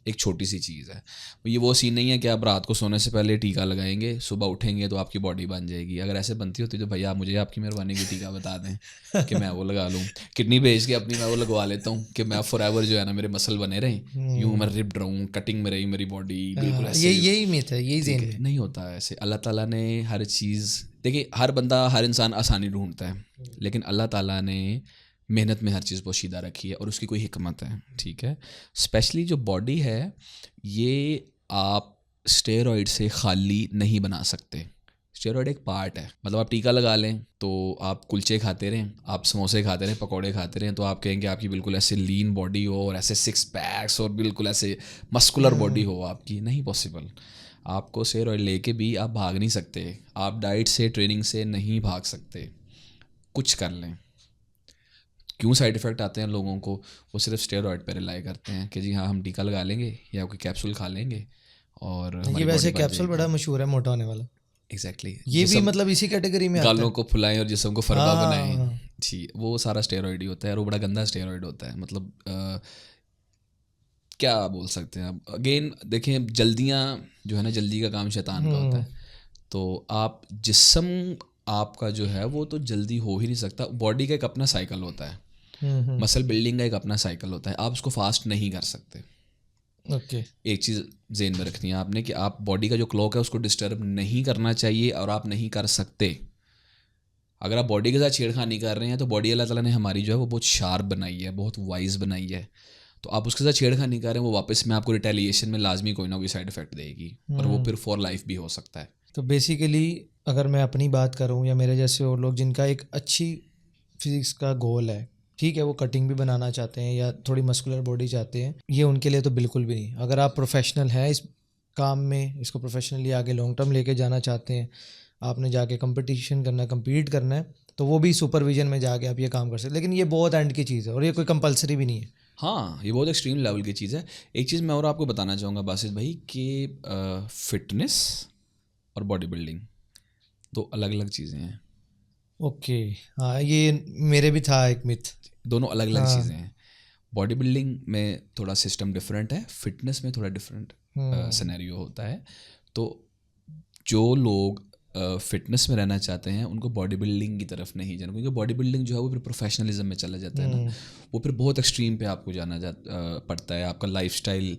एक छोटी सी चीज़ है। ये वो सीन नहीं है कि आप रात को सोने से पहले टीका लगाएंगे, सुबह उठेंगे तो आपकी बॉडी बन जाएगी। अगर ऐसे बनती होती तो भैया आप मुझे आपकी मेहरबानी की टीका बता दें कि मैं वो लगा लूँ, किडनी बेच के अपनी मैं वो लगवा लेता हूँ कि मैं फॉरएवर जो है ना मेरे मसल बने रहें, यूँ मैं रिप्ड रहूँ, कटिंग में रही मेरी बॉडी बिल्कुल ये ऐसे। यही मिथ है, यही ठीक जेन है, में। नहीं होता है ऐसे। अल्लाह ताला ने हर चीज़, देखिए हर बंदा, हर इंसान आसानी ढूंढता है, लेकिन अल्लाह ताला ने मेहनत में हर चीज़ पोशीदा रखी है और उसकी कोई हिकमत है। ठीक है, स्पेशली जो बॉडी है ये आप स्टेरॉइड से खाली नहीं बना सकते। स्टेरॉइड एक पार्ट है, मतलब आप टीका लगा लें तो आप कुलचे खाते रहें, आप समोसे खाते रहें, पकौड़े खाते रहें, तो आप कहेंगे आपकी बिल्कुल ऐसे लीन बॉडी हो और ऐसे 6 पैक्स और बिल्कुल ऐसे मस्कुलर बॉडी हो आपकी, नहीं पॉसिबल। आपको स्टेरॉइड लेके भी आप भाग नहीं सकते, आप डाइट से, ट्रेनिंग से नहीं भाग सकते, कुछ कर लें। क्यों साइड इफ़ेक्ट आते हैं लोगों को, वो सिर्फ स्टेरॉइड पर रिलाई करते हैं कि जी हाँ हम टीका लगा लेंगे या कोई कैप्सूल खा लेंगे और ये हमारी बॉडी वैसे बन कैप्सूल बड़ा जाएगी। मशहूर है मोटा होने वाला, एग्जैक्टली ये भी जिसम, मतलब इसी कैटेगरी में आता गालों है। को फुलाएं और जिसम को फरबा बनाएं। हाँ। जी, वो सारा स्टेरॉइड ही होता है और वो बड़ा गंदा स्टेरॉइड होता है। मतलब क्या बोल सकते हैं आप। अगेन देखें, जल्दियाँ जो है ना, जल्दी का काम शैतान का होता है। तो आप जिस्म आपका जो है वो तो जल्दी हो ही नहीं सकता। बॉडी का एक अपना साइकिल होता है, मसल बिल्डिंग का एक अपना साइकिल होता है, आप उसको फास्ट नहीं कर सकते। ओके। एक चीज़ जेन में रखनी है आपने कि आप बॉडी का जो क्लॉक है उसको डिस्टर्ब नहीं करना चाहिए और आप नहीं कर सकते। अगर आप बॉडी के साथ छेड़खानी कर रहे हैं तो बॉडी अल्लाह ताला ने हमारी जो है वो बहुत शार्प बनाई है, बहुत वाइज बनाई है, तो आप उसके साथ छेड़खानी कर रहे हैं, वो वापस में आपको रिटेलिएशन में लाजमी कोई ना कोई साइड इफेक्ट देगी और वो फिर फॉर लाइफ भी हो सकता है। तो बेसिकली अगर मैं अपनी बात करूं या मेरे जैसे और लोग जिनका एक अच्छी फिजिक्स का गोल है, ठीक है, वो कटिंग भी बनाना चाहते हैं या थोड़ी मस्कुलर बॉडी चाहते हैं, ये उनके लिए तो बिल्कुल भी नहीं। अगर आप प्रोफेशनल हैं इस काम में, इसको प्रोफेशनली आगे लॉन्ग टर्म लेके जाना चाहते हैं, आपने जाके कंपटीशन करना है, कम्पीट करना है, तो वो भी सुपरविजन में जाके आप ये काम कर सकते हैं। लेकिन ये बहुत एंड की चीज़ है और ये कोई कंपलसरी भी नहीं है। हाँ, ये बहुत एक्सट्रीम लेवल की चीज़ है। एक चीज़ मैं और आपको बताना चाहूँगा बासित भाई कि फिटनेस और बॉडी बिल्डिंग दो अलग अलग चीज़ें हैं। ओके। हाँ, ये मेरे भी था एक मिथ। दोनों अलग अलग हाँ। चीज़ें हैं। बॉडी बिल्डिंग में थोड़ा सिस्टम डिफरेंट है, फिटनेस में थोड़ा डिफरेंट सिनेरियो होता है। तो जो लोग फिटनेस में रहना चाहते हैं उनको बॉडी बिल्डिंग की तरफ नहीं जाना, क्योंकि बॉडी बिल्डिंग जो है वो फिर प्रोफेशनलिज्म में चला जाता है ना, वो फिर बहुत एक्सट्रीम पे आपको जाना पड़ता है। आपका लाइफस्टाइल,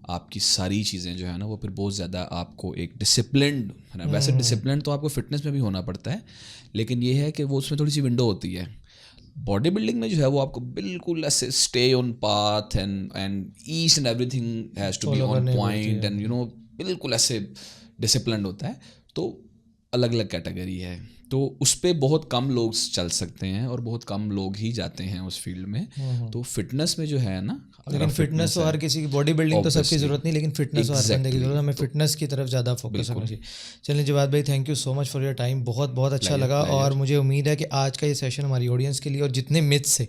आपकी सारी चीज़ें जो है ना वो फिर बहुत ज़्यादा आपको एक डिसिप्लिन्ड है ना। वैसे डिसिप्लिन तो आपको फिटनेस में भी होना पड़ता है, लेकिन ये है कि वो उसमें थोड़ी सी विंडो होती है। बॉडी बिल्डिंग में जो है वो आपको बिल्कुल ऐसे stay on path and each and everything has to be Follow on करने पॉइंट एंड बिल्कुल ऐसे डिसिप्लिन्ड होता है। तो अलग अलग कैटेगरी है, तो उस पर बहुत कम लोग चल सकते हैं और बहुत कम लोग ही जाते हैं उस फील्ड में। तो फिटनेस में जो है ना, लेकिन फिटनेस तो हर किसी की, बॉडी बिल्डिंग तो सबकी ज़रूरत नहीं, लेकिन फिटनेस तो हर बंदे की ज़रूरत है। हमें फिटनेस की तरफ ज़्यादा फोकस करना चाहिए। चलिए जवाद भाई, thank you so much for your time, बहुत बहुत अच्छा लगा। और मुझे उम्मीद है कि आज का ये सेशन हमारी ऑडियंस के लिए और जितने मिथ्स से,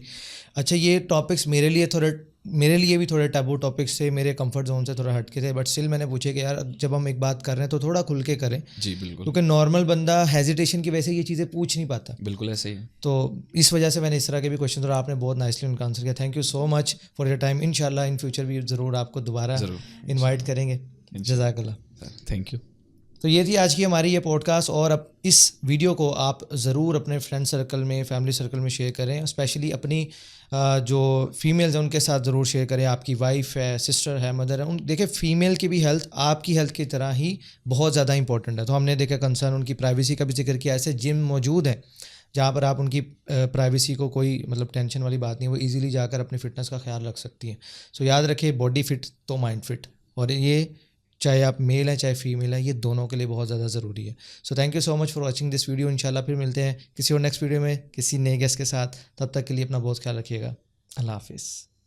अच्छा ये टॉपिक्स मेरे लिए भी थोड़े टैबू टॉपिक्स से, मेरे कंफर्ट जोन से थोड़ा हटके थे, बट स्टिल मैंने पूछे कि यार जब हम एक बात कर रहे हैं तो थोड़ा खुल के करें। जी बिल्कुल, क्योंकि नॉर्मल बंदा हेजिटेशन की वजह से ये चीज़ें पूछ नहीं पाता। बिल्कुल ऐसे ही है। तो इस वजह से मैंने इस तरह के भी क्वेश्चन और आपने बहुत नाइसली उनका आंसर किया। Thank you so much for your time. इंशाल्लाह इन फ्यूचर भी ज़रूर आपको दोबारा इनवाइट करेंगे। जज़ाकल्लाह, थैंक यू। तो ये थी आज की हमारी ये पॉडकास्ट, और अब इस वीडियो को आप ज़रूर अपने फ्रेंड सर्कल में, फैमिली सर्कल में शेयर करें, स्पेशली अपनी जो फीमेल्स हैं उनके साथ ज़रूर शेयर करें। आपकी वाइफ है, सिस्टर है, मदर है, उन देखिए फीमेल की भी हेल्थ आपकी हेल्थ की तरह ही बहुत ज़्यादा इंपॉर्टेंट है। तो हमने देखा कंसर्न उनकी प्राइवेसी का भी जिक्र किया। ऐसे जिम मौजूद है जहाँ पर आप उनकी प्राइवेसी को कोई मतलब टेंशन वाली बात नहीं, वो ईजिली जाकर अपनी फ़िटनेस का ख्याल रख सकती हैं। सो याद रखिए, बॉडी फिट तो माइंड फिट, और ये चाहे आप मेल हैं चाहे फीमेल हैं, ये दोनों के लिए बहुत ज़्यादा ज़रूरी है। So thank you so much for watching this video. इंशाल्लाह फिर मिलते हैं किसी और नेक्स्ट वीडियो में किसी नए गेस्ट के साथ। तब तक के लिए अपना बहुत ख्याल रखिएगा। अल्लाह हाफिज़।